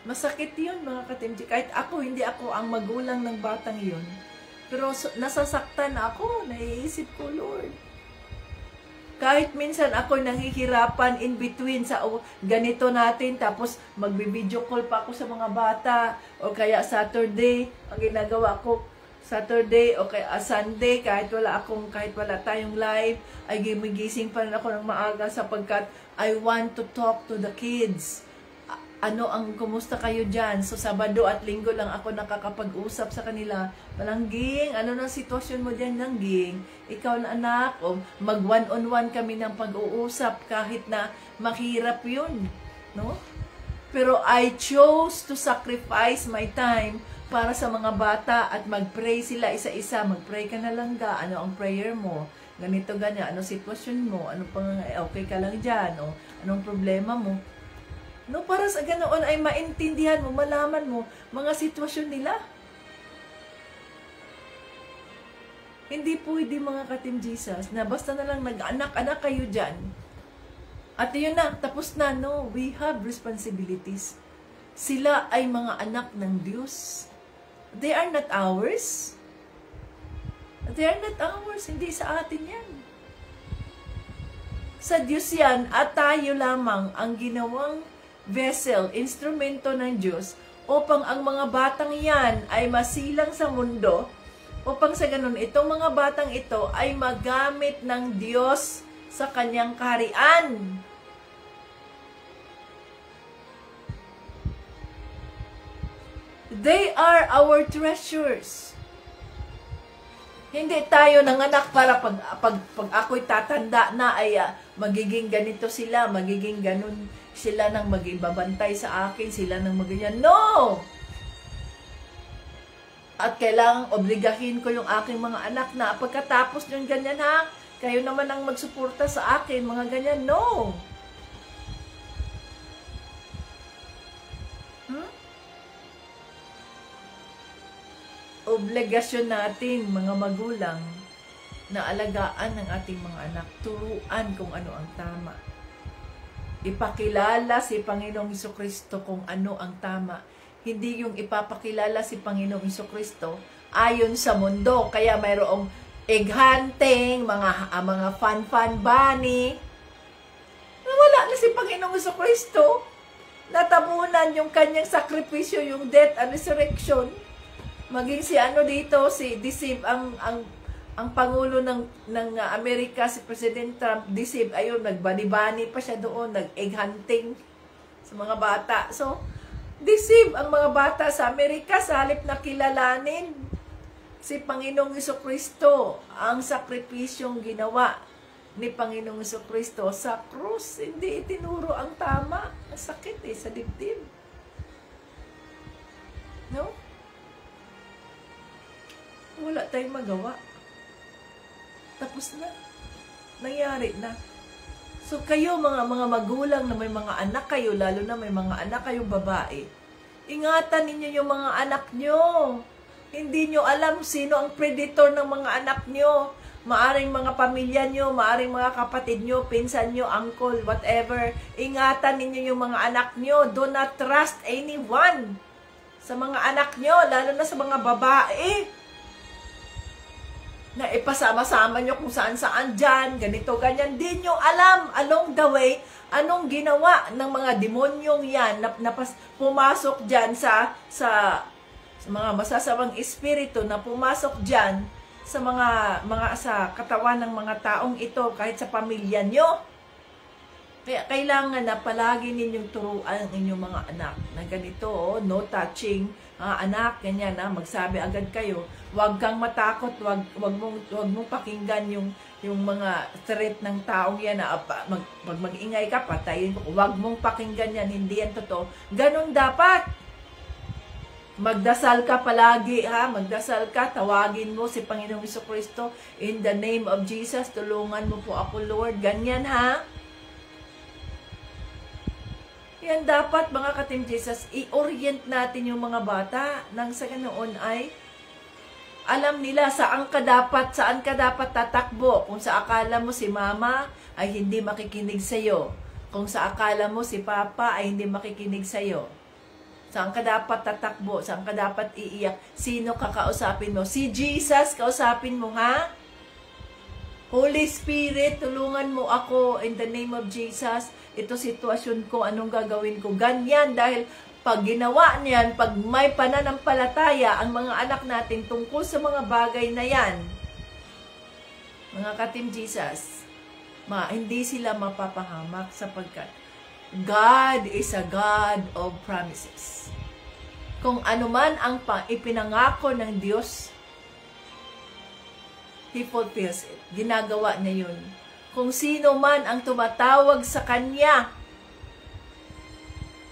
Masakit yun, mga ka-Team G. Kahit ako, hindi ako ang magulang ng batang yun, pero nasasaktan ako, naiisip ko, Lord. Kahit minsan ako nangihirapan in between sa ganito natin, tapos magbi-video call pa ako sa mga bata, o kaya Saturday, ang ginagawa ko, Saturday o kaya Sunday, kahit wala tayong live, ay gumigising pa rin ako ng maaga sapagkat I want to talk to the kids. Kumusta kayo dyan? So, Sabado at Linggo lang ako nakakapag-usap sa kanila. Palangging, ano na sitwasyon mo dyan, Langging? Ikaw na anak, o mag one-on-one kami ng pag-uusap kahit na mahirap yun. No? Pero I chose to sacrifice my time para sa mga bata at mag-pray sila isa-isa. Mag-pray ka na lang ga. Ano ang prayer mo? Ganito, ganyan. Ano sitwasyon mo? Ano pang okay ka lang dyan? O, anong problema mo? No, para sa ganoon ay maintindihan mo, malaman mo mga sitwasyon nila. Hindi pwede, mga ka-Team Jesus, na basta na lang nag-anak-anak kayo dyan. At yun na, tapos na. No, we have responsibilities. Sila ay mga anak ng Diyos. They are not ours. They are not ours. Hindi sa atin yan. Sa Diyos yan, at tayo lamang ang ginawang vessel, instrumento ng Diyos, upang ang mga batang yan ay masilang sa mundo upang sa ganun, itong mga batang ito ay magamit ng Diyos sa kanyang kaharian. They are our treasures. Hindi tayo nanganak para pag ako'y tatanda na ay magiging ganito sila, magiging ganun sila nang mag-ibabantay sa akin, sila nang maganyan. No! At kailangang obligahin ko yung aking mga anak na pagkatapos yung ganyan ha, kayo naman ang magsuporta sa akin, mga ganyan. No! Obligasyon natin, mga magulang, na alagaan ng ating mga anak, turuan kung ano ang tama. Ipakilala si Panginoong Hesukristo kung ano ang tama. Hindi yung ipapakilala si Panginoong Hesukristo ayon sa mundo. Kaya mayroong egg hunting, mga fan bunny. Wala na si Panginoong Hesukristo. Natabunan yung kanyang sakripisyo, yung death and resurrection. Maging si dito, si deceive ang pangulo ng Amerika, si President Trump, deceive, ayun, nagbani-bani pa siya doon, nag-egg hunting sa mga bata. So, deceive ang mga bata sa Amerika sa halip na kilalanin si Panginoong Hesukristo, ang sakripisyong ginawa ni Panginoong Hesukristo sa krus. Hindi itinuro ang tama. Ang sakit sa dibdib. No? Wala tayong magawa. Tapos na. Nangyari na. So kayo mga magulang na may mga anak kayo, lalo na may mga anak kayong babae, ingatan ninyo yung mga anak nyo. Hindi nyo alam sino ang predator ng mga anak nyo. Maaring mga pamilya nyo, maaring mga kapatid nyo, pinsan nyo, uncle, whatever. Ingatan ninyo yung mga anak nyo. Do not trust anyone sa mga anak nyo, lalo na sa mga babae. Na ipasama-sama nyo kung saan-saan dyan, ganito, ganyan. Di nyo alam along the way, anong ginawa ng mga demonyong yan na pumasok dyan sa mga masasamang espiritu na pumasok dyan sa sa katawan ng mga taong ito, kahit sa pamilya nyo. Kaya kailangan na palagi ninyong turuan ang inyong mga anak na ganito, no touching, anak, ganyan, magsabi agad kayo. Huwag kang matakot, wag mong pakinggan yung mga threat ng taong yan na mag-ingay ka, patayin ko. Huwag mong pakinggan yan, hindi yan totoo. Ganon dapat. Magdasal ka palagi, magdasal ka, tawagin mo si Panginoong Hesukristo, in the name of Jesus, tulungan mo po ako, Lord. Ganyan, Yan dapat, mga ka-Team Jesus, i-orient natin yung mga bata nang sa ganoon ay alam nila saan ka dapat tatakbo. Kung sa akala mo si mama ay hindi makikinig sa'yo. Kung sa akala mo si papa ay hindi makikinig sa'yo. Saan ka dapat tatakbo? Saan ka dapat iiyak? Sino kakausapin mo? Si Jesus kausapin mo, Holy Spirit, tulungan mo ako in the name of Jesus. Ito sitwasyon ko, anong gagawin ko? Ganyan, dahil pag ginawa niyan, pag may pananampalataya ang mga anak natin tungkol sa mga bagay na yan, mga ka-Team Jesus, hindi sila mapapahamak sapagkat God is a God of promises. Kung ano man ang ipinangako ng Diyos, He fulfills it. Ginagawa niya yun. Kung sino man ang tumatawag sa Kanya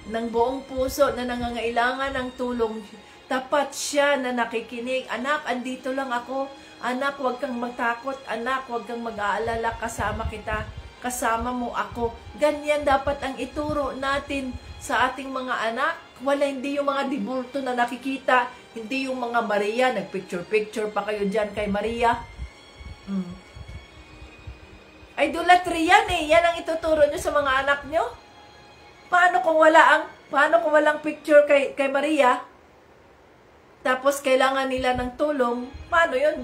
ng buong puso na nangangailangan ng tulong, tapat siya na nakikinig. Anak, andito lang ako. Anak, huwag kang matakot. Anak, huwag kang mag-aalala. Kasama kita. Kasama mo ako. Ganyan dapat ang ituro natin sa ating mga anak. Hindi yung mga dibulto na nakikita. Hindi yung mga Maria. Nagpicture-picture pa kayo dyan kay Maria. Idolatry yan Yan ang ituturo nyo sa mga anak nyo. Paano kung walang picture kay Maria? Tapos kailangan nila ng tulong. Paano yun?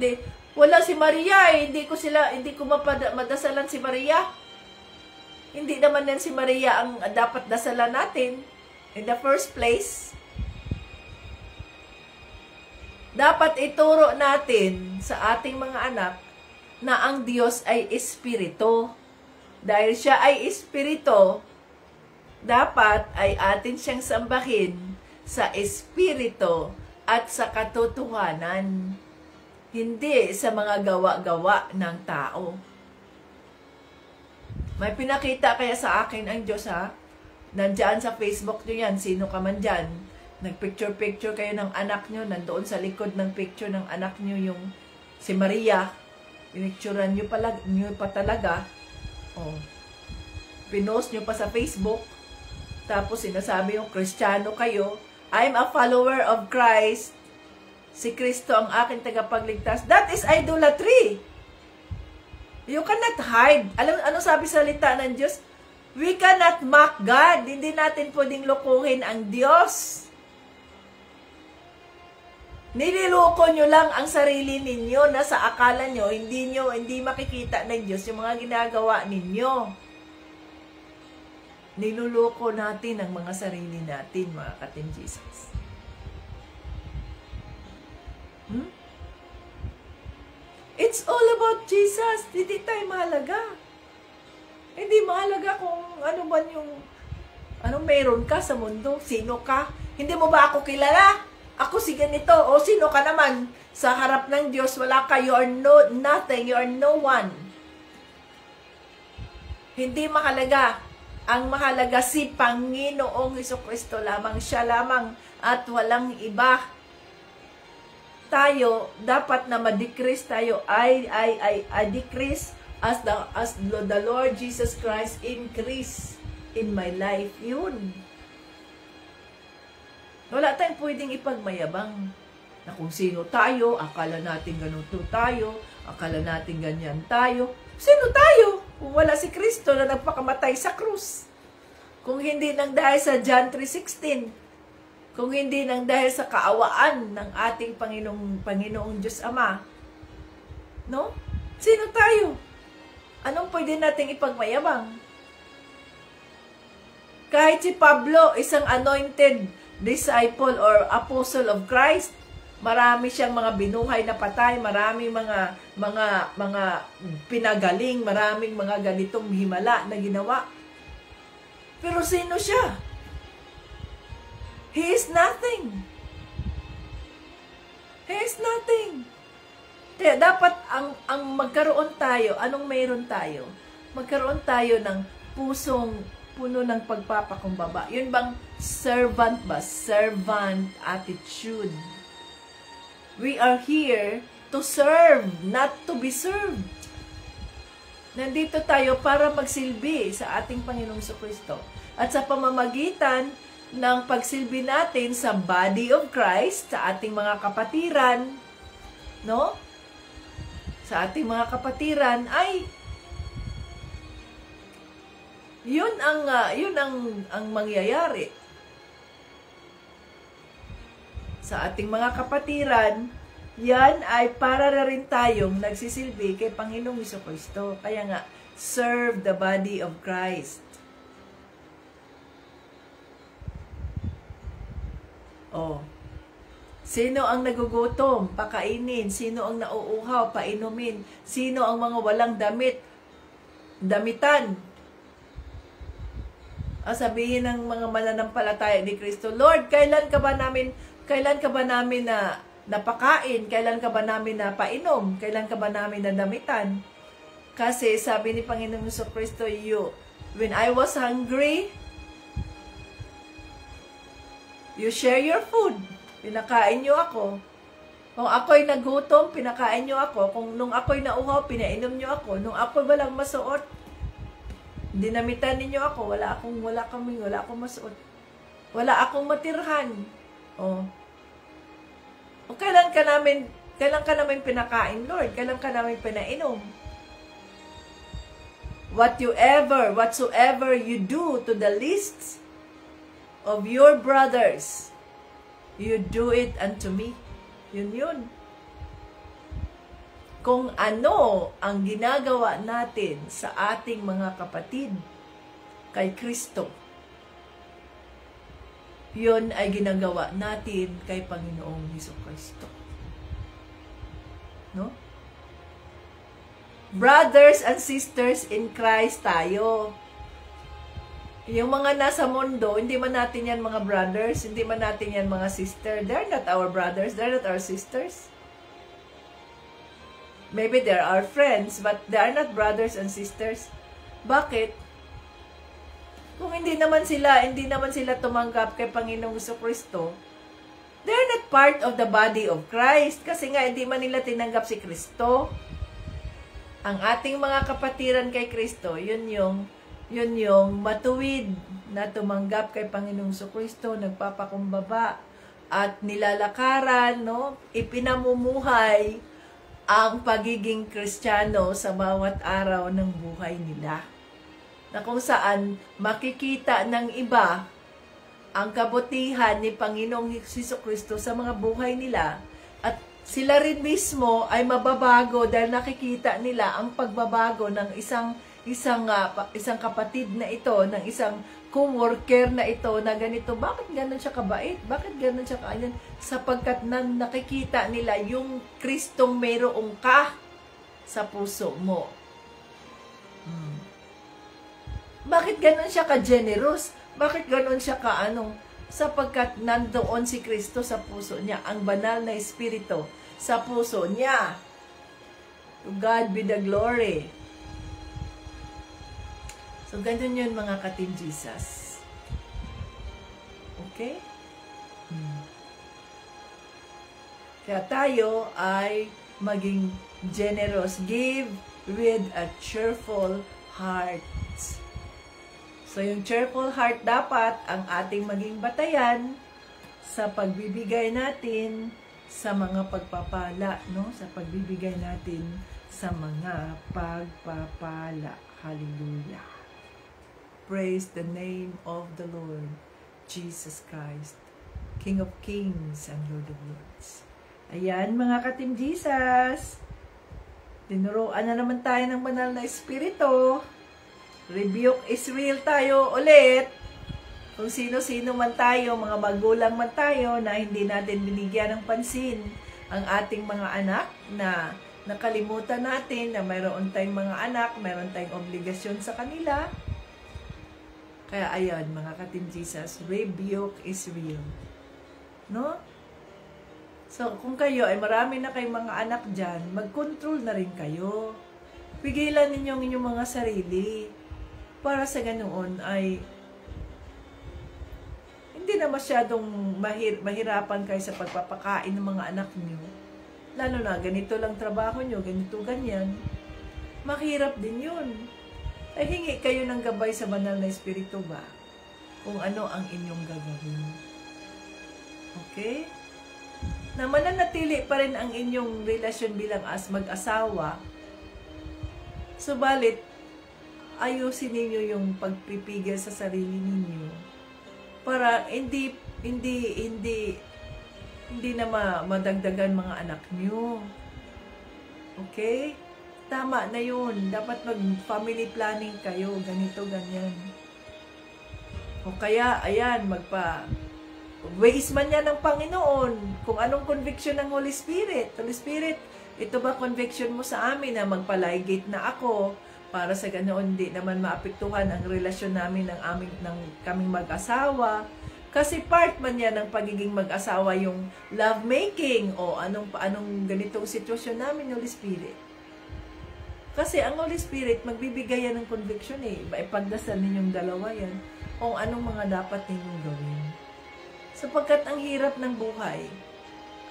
Wala si Maria Hindi ko madasalan si Maria. Hindi naman yan si Maria ang dapat dasalan natin in the first place. Dapat ituro natin sa ating mga anak na ang Diyos ay espiritu. Dahil siya ay espiritu, dapat ay atin siyang sambahin sa espiritu at sa katotohanan, hindi sa mga gawa-gawa ng tao. May pinakita kaya sa akin ang Diyos, ha? Nandyan sa Facebook nyo yan, sino ka man dyan. Nagpicture-picture kayo ng anak nyo, nandoon sa likod ng picture ng anak nyo yung si Maria. Pinicturean nyo pa talaga. Oh. Pinost nyo pa sa Facebook. Tapos sinasabi yung Kristiyano kayo, I'm a follower of Christ. Si Kristo ang aking tagapagligtas. That is idolatry. You cannot hide. Ano sabi sa salita ng Diyos? We cannot mock God. Hindi natin pwedeng lokohin ang Diyos. Nililoko nyo lang ang sarili ninyo na sa akala nyo, hindi makikita ng Diyos yung mga ginagawa ninyo. Niluloko natin ang mga sarili natin, mga ka-Team Jesus. It's all about Jesus. Hindi tayo mahalaga. Hindi mahalaga kung ano man anong meron ka sa mundo. Sino ka? Hindi mo ba ako kilala? Ako si ganito. O sino ka naman? Sa harap ng Diyos, wala ka. You are nothing. You are no one. Hindi mahalaga. Ang mahalaga si Panginoong Jesucristo lamang. Siya lamang at walang iba. Tayo, dapat na ma-decrease tayo. I decrease as the Lord Jesus Christ increase in my life. Yun. Wala tayong pwedeng ipagmayabang na kung sino tayo, akala natin ganito tayo, akala natin ganyan tayo. Sino tayo? Kung wala si Kristo na nagpakamatay sa krus. Kung hindi nang dahil sa John 3:16. Kung hindi nang dahil sa kaawaan ng ating Panginoong Diyos Ama. No? Sino tayo? Anong pwede nating ipagmayabang? Kahit si Pablo, isang anointed disciple or apostle of Christ, marami siyang mga binuhay na patay, maraming mga pinagaling, maraming mga ganitong himala na ginawa. Pero sino siya? He is nothing. He is nothing. Kaya dapat ang magkaroon tayo, anong mayroon tayo? Magkaroon tayo ng pusong puno ng pagpapakumbaba. Yun bang servant ba? Servant attitude. We are here to serve, not to be served. Nandito tayo para magsilbi sa ating Panginoong Jesucristo. At sa pamamagitan ng pagsilbi natin sa body of Christ, sa ating mga kapatiran, no? Sa ating mga kapatiran ay yun ang mangyayari. Sa ating mga kapatiran, yan ay para na rin tayong nagsisilbi kay Panginoong Jesucristo. Kaya nga, serve the body of Christ. Oh. Sino ang nagugutom? Pakainin. Sino ang nauuhaw? Painumin. Sino ang mga walang damit? Damitan. Sabihin ng mga mananampalataya ni Kristo, Lord, kailan ka ba namin na napakain? Kailan ka ba namin na painom? Kailan ka ba namin na damitan? Kasi sabi ni Panginoong Jesucristo, when I was hungry, you share your food. Pinakain niyo ako. Kung ako'y nagutom, pinakain niyo ako. Kung nung ako'y nauhaw, pinainom niyo ako. Nung ako'y walang masuot, dinamitan ninyo ako, wala akong masuot. Wala akong matirhan. O kailan ka namin pinakain, Lord? Kailan ka namin pinainom? Whatsoever you do to the least of your brothers, you do it unto me. Yun. Kung ano ang ginagawa natin sa ating mga kapatid kay Kristo, yun ay ginagawa natin kay Panginoong Jesucristo. No? Brothers and sisters in Christ tayo. Yung mga nasa mundo, hindi man natin yan mga brothers, hindi man natin yan mga sister. They're not our brothers, they're not our sisters. Maybe they're our friends, but they are not brothers and sisters. Bakit? Kung hindi naman sila tumanggap kay Panginoong Jesucristo, they're not part of the body of Christ. Kasi nga, hindi man nila tinanggap si Kristo. Ang ating mga kapatiran kay Kristo, yun yung matuwid na tumanggap kay Panginoong Jesucristo, nagpapakumbaba at nilalakaran, no? Ipinamumuhay ang pagiging Kristiyano sa bawat araw ng buhay nila. Na kung saan makikita ng iba ang kabutihan ni Panginoong Jesucristo sa mga buhay nila at sila rin mismo ay mababago dahil nakikita nila ang pagbabago ng isang kapatid na ito, ng isang co-worker na ito na ganito. Bakit ganun siya kabait? Bakit ganun siya kaanyan? Sapagkat nakikita nila yung Kristong mayroong ka sa puso mo. Bakit ganun siya ka-generous? Bakit ganun siya ka-anong? Sapagkat nandoon si Kristo sa puso niya, ang banal na Espiritu sa puso niya. To God be the glory. So, ganun yun mga ka-Team Jesus. Okay? Kaya tayo ay maging generous. Give with a cheerful heart. So, yung cheerful heart dapat ang ating maging batayan sa pagbibigay natin sa mga pagpapala, no? Sa pagbibigay natin sa mga pagpapala. Hallelujah. Praise the name of the Lord Jesus Christ, King of Kings and Lord of Lords. Ayan mga ka-Team Jesus, tinuruan na naman tayo ng banal na Espiritu. Rebuke is real tayo ulit. Kung sino-sino man tayo, mga magulang man tayo na hindi natin binigyan ng pansin ang ating mga anak, na nakalimutan natin na mayroon tayong mga anak, mayroon tayong obligasyon sa kanila. Kaya ayan, mga ka-Team Jesus, rebuke is real. No? So, kung kayo ay marami na kayong mga anak dyan, mag-control na rin kayo. Pigilan ninyo ang inyong mga sarili. Para sa ganoon ay hindi na masyadong mahirapan kayo sa pagpapakain ng mga anak niyo. Lalo na, ganito lang trabaho nyo, ganito, ganyan. Mahirap din yun. Ay hingi kayo ng gabay sa banal na Espiritu ba? Kung ano ang inyong gagawin. Okay? Na mananatili pa rin ang inyong relasyon bilang mag-asawa. Subalit, ayusin ninyo yung pagpipigil sa sarili ninyo para hindi na madagdagan mga anak nyo. Okay? Tama na yun. Dapat mag-family planning kayo. Ganito, ganyan. O kaya, ayan, ways man yan ng Panginoon. Kung anong conviction ng Holy Spirit. Holy Spirit, ito ba conviction mo sa amin na magpalaygate na ako para sa ganoon hindi naman maapektuhan ang relasyon namin ng kaming mag-asawa? Kasi part man yan ng pagiging mag-asawa yung lovemaking o anong ganitong sitwasyon namin, Holy Spirit. Kasi ang Holy Spirit, magbibigay yan ng conviction eh. Ipagdasal ninyong dalawa yan kung anong mga dapat ninyong gawin. Sapagkat ang hirap ng buhay.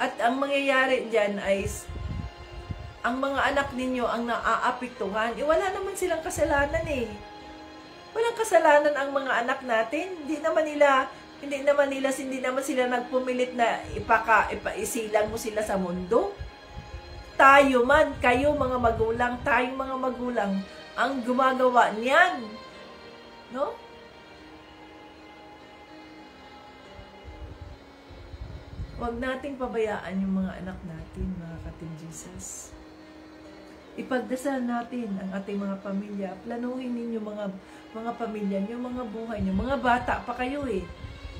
At ang mangyayari dyan ay ang mga anak ninyo ang naaapektuhan. Wala naman silang kasalanan eh. Walang kasalanan ang mga anak natin. Hindi naman sila nagpumilit na isilang mo sila sa mundo. Tayo man, kayo mga magulang, tayong mga magulang, ang gumagawa niyan. No? Huwag nating pabayaan yung mga anak natin, mga ka-Team Jesus. Ipagdasal natin ang ating mga pamilya. Planuhin ninyo mga pamilya nyo, mga buhay nyo. Mga bata pa kayo eh.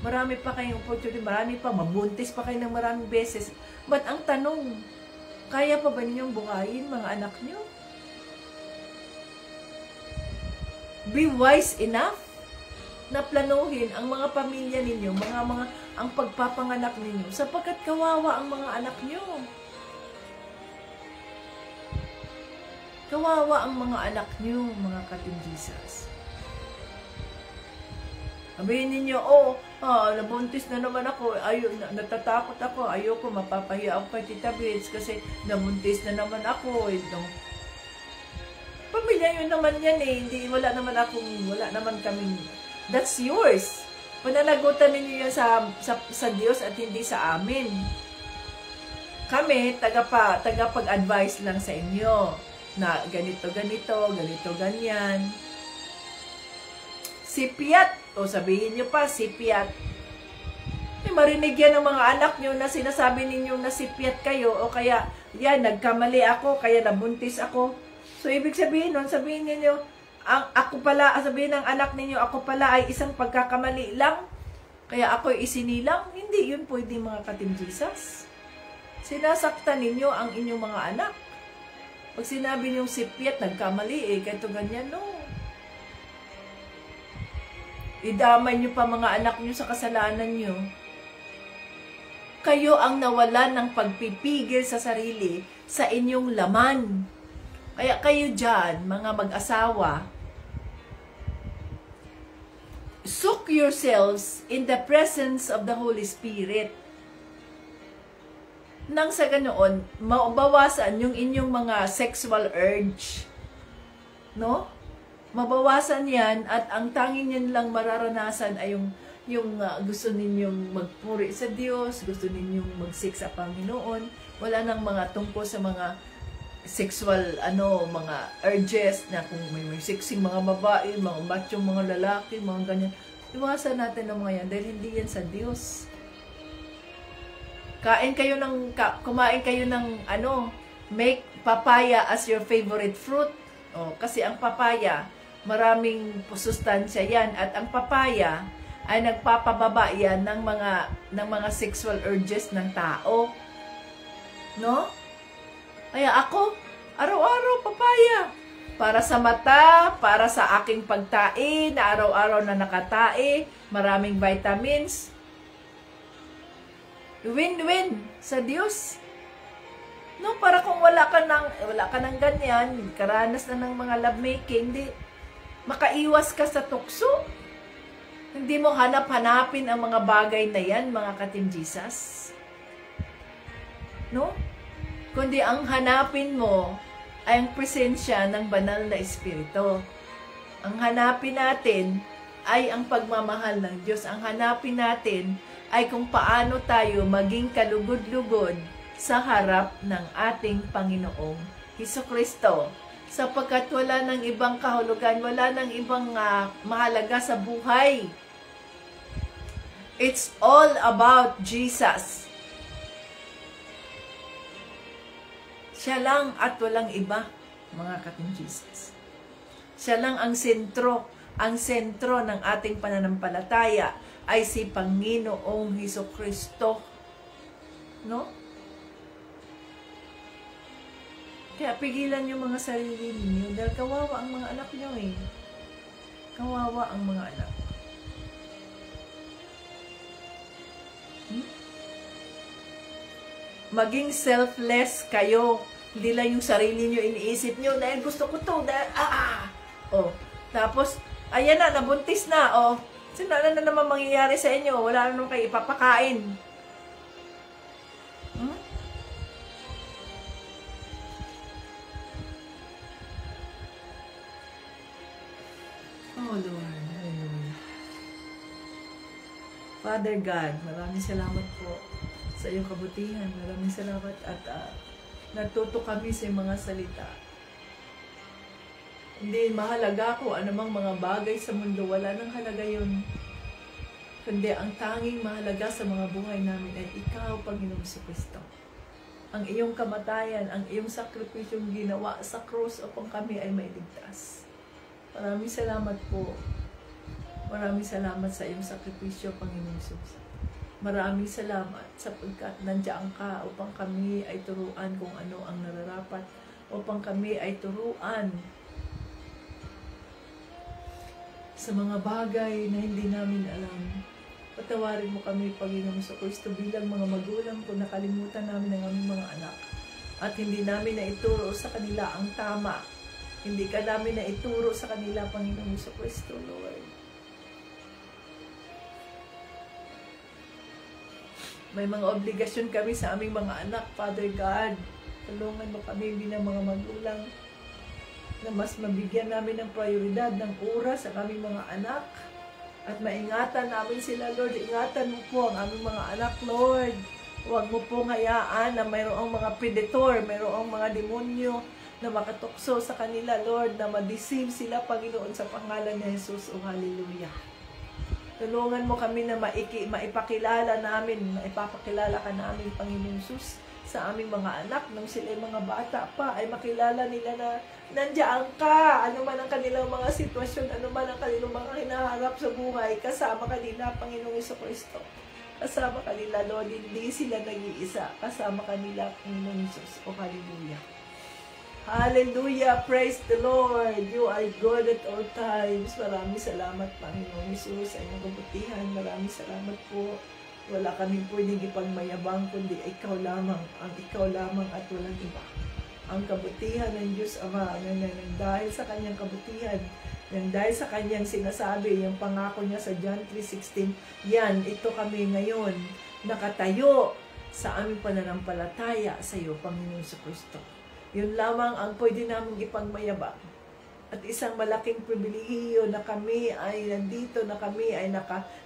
Marami pa kayong opportunity, marami pa, mabuntis pa kayo ng maraming beses. But ang tanong, Kaya pa ba ninyong buhayin mga anak nyo? Be wise enough na planuhin ang mga pamilya ninyo, ang pagpapanganak ninyo, sapagkat kawawa ang mga anak nyo. Kawawa ang mga anak nyo, mga ka-Team Jesus. Sabihin ninyo, nabuntis na naman ako, natatakot ako, ayoko, mapapahiya ako kay Tita Bits kasi nabuntis na naman ako. Pamilya yun naman yan wala naman kaming, that's yours. Pananagutan ninyo yan sa Diyos at hindi sa amin. Kami, tagapag-advise lang sa inyo na ganito, ganyan. Sipiat, sabihin nyo pa, sipiat. Marinig yan ng mga anak nyo na sinasabi ninyong nasipiat kayo, o kaya, yan, nagkamali ako, kaya nabuntis ako. So, ibig sabihin nun, sabihin ninyo, sabihin ng anak ninyo, ako pala ay isang pagkakamali lang, kaya ako'y isinilang. Hindi yun pwede, mga ka-Team Jesus. Sinasaktan ninyo ang inyong mga anak. Pag sinabi niyong sipiat, nagkamali kahit ganyan, no. Idamay niyo pa mga anak niyo sa kasalanan niyo. Kayo ang nawalan ng pagpipigil sa sarili sa inyong laman. Kaya kayo dyan, mga mag-asawa, soak yourselves in the presence of the Holy Spirit. Nang sa ganoon, mabawasan yung inyong mga sexual urge. No? Mabawasan yan at ang tanging yan lang mararanasan ay yung gusto ninyong magpuri sa Diyos, gusto ninyong mag-seek sa Panginoon. Wala nang mga tungkol sa mga sexual, mga urges na kung may sexing mga babae, mga machong mga lalaki, mga ganyan. Iwasan natin ang mga yan dahil hindi yan sa Diyos. Kumain kayo ng make papaya as your favorite fruit. Kasi ang papaya, maraming sustansya yan, at ang papaya ay nagpapababa yan ng mga sexual urges ng tao. No? Kaya ako, araw-araw papaya. Para sa mata, para sa aking pagtae, na araw-araw na nakatae, maraming vitamins. Win-win sa Diyos. No, para kung wala ka ng ganyan, karanas na ng mga lovemaking, makaiwas ka sa tukso. Hindi mo hanap-hanapin ang mga bagay na yan, mga ka-Team Jesus. No? Kundi ang hanapin mo ay ang presensya ng banal na Espiritu. Ang hanapin natin ay ang pagmamahal ng Diyos. Ang hanapin natin ay kung paano tayo maging kalugod-lugod sa harap ng ating Panginoong Hesukristo. Sapagkat wala nang ibang kahulugan, wala nang ibang mahalaga sa buhay. It's all about Jesus. Siya lang at walang iba, mga ka-Team Jesus. Siya lang ang sentro ng ating pananampalataya ay si Panginoong Hesukristo. No? Kaya pigilan yung mga sarili ninyo dahil kawawa ang mga anak nyo Kawawa ang mga anak. Maging selfless kayo. Hindi lang yung sarili nyo iniisip nyo dahil gusto ko to. Tapos, ayan na, nabuntis na. Sino na naman mangyayari sa inyo? Wala na naman kayo ipapakain. Oh Lord, hallelujah. Father God, maraming salamat po sa iyong kabutihan. Maraming salamat at natuto kami sa mga salita. Hindi mahalaga ko anumang mga bagay sa mundo. Wala nang halaga yun. Kundi ang tanging mahalaga sa mga buhay namin ay ikaw, Panginoong Jesucristo. Ang iyong kamatayan, ang iyong sakripisyong ginawa sa krus upang kami ay mailigtas. Maraming salamat po. Maraming salamat sa iyong sakripisyo, Panginoong Jesus. Maraming salamat sapagkat nandiyan ka upang kami ay turuan kung ano ang nararapat, upang kami ay turuan sa mga bagay na hindi namin alam. Patawarin mo kami, Panginoong Kristo, bilang mga magulang kung nakalimutan namin ang aming mga anak at hindi namin naituro sa kanila ang tama. Hindi ka namin naituro sa kanila, Panginoong Kristo, Lord. May mga obligasyon kami sa aming mga anak, Father God. Tulungan mo kami bilang mga magulang na mas mabigyan namin ng prioridad ng oras sa aming mga anak at maingatan namin sila, Lord. Ingatan mo po ang aming mga anak, Lord. Huwag mo pong hayaan na mayroong mga predator, mayroong mga demonyo na makatukso sa kanila, Lord, na ma-deceive sila, Panginoon, sa pangalan ni Jesus. O hallelujah. Tulungan mo kami na maipakilala namin, maipapakilala ka namin, Panginoon Jesus, sa aming mga anak, nung sila mga bata pa, ay makilala nila na nandiyan ka, ano man ang kanilang mga sitwasyon, ano man ang kanilang mga hinaharap sa buhay, kasama kanila, Panginoong Kristo. Kasama kanila, Lord, hindi sila nag-iisa, kasama kanila, Panginoong Jesus. O hallelujah. Hallelujah, praise the Lord. You are good at all times. Maraming salamat, Panginoong Jesus, sa inyong kabutihan. Maraming salamat po. Wala kaming pwedeng ipagmayabang, kundi ikaw lamang, ang ikaw lamang at walang iba. Ang kabutihan ng Diyos Ama, nang dahil sa kanyang kabutihan, nang dahil sa kanyang sinasabi, yung pangako niya sa John 3:16, yan, ito kami ngayon, nakatayo sa aming pananampalataya sa iyo, Panginoon Kristo. Yun lamang ang pwede namin ipagmayabang. At isang malaking pribilehiyo na kami ay nandito, na kami ay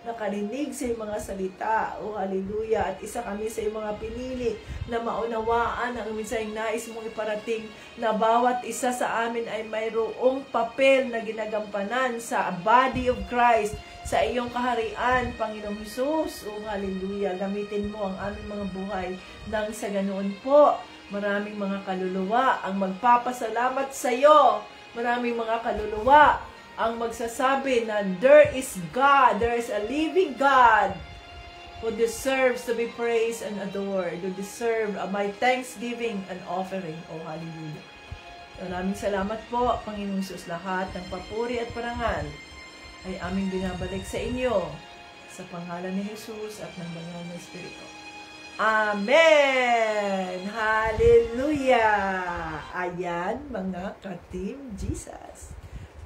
nakarinig sa mga salita. O hallelujah. At isa kami sa mga pinili na maunawaan ang minsayang nais mong iparating, na bawat isa sa amin ay mayroong papel na ginagampanan sa body of Christ, sa iyong kaharian, Panginoong Jesus. O hallelujah. Gamitin mo ang aming mga buhay nang sa ganoon po, maraming mga kaluluwa ang magpapasalamat sa iyo. Maraming mga kaluluwa ang magsasabi na there is God, there is a living God who deserves to be praised and adored, who deserve my thanksgiving and offering. Oh, hallelujah. Maraming salamat po, Panginoong Jesus. Lahat ng papuri at parangal ay aming binabalik sa inyo sa pangalan ni Jesus at ng banal na Espiritu. Amen! Hallelujah! Ayan, mga ka-Team Jesus.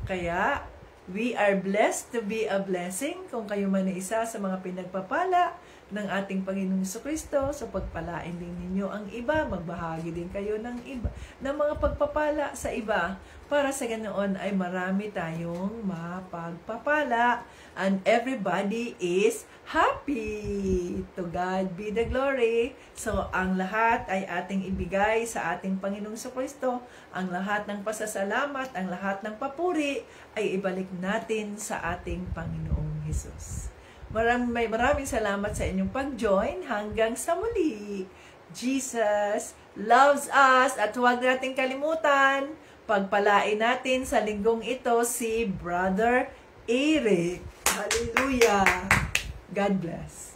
Kaya, we are blessed to be a blessing. Kung kayo man ay isa sa mga pinagpapala ng ating Panginoong Kristo, so pagpalain din ninyo ang iba, magbahagi din kayo ng iba, ng mga pagpapala sa iba, para sa ganoon ay marami tayong mapagpapala and everybody is happy. To God be the glory. So, ang lahat ay ating ibigay sa ating Panginoong Kristo. Ang lahat ng pasasalamat, ang lahat ng papuri ay ibalik natin sa ating Panginoong Jesus. Maraming salamat sa inyong pag-join. Hanggang sa muli. Jesus loves us. At huwag natin kalimutan, pagpalain natin sa linggong ito si Brother Eric. Hallelujah. God bless.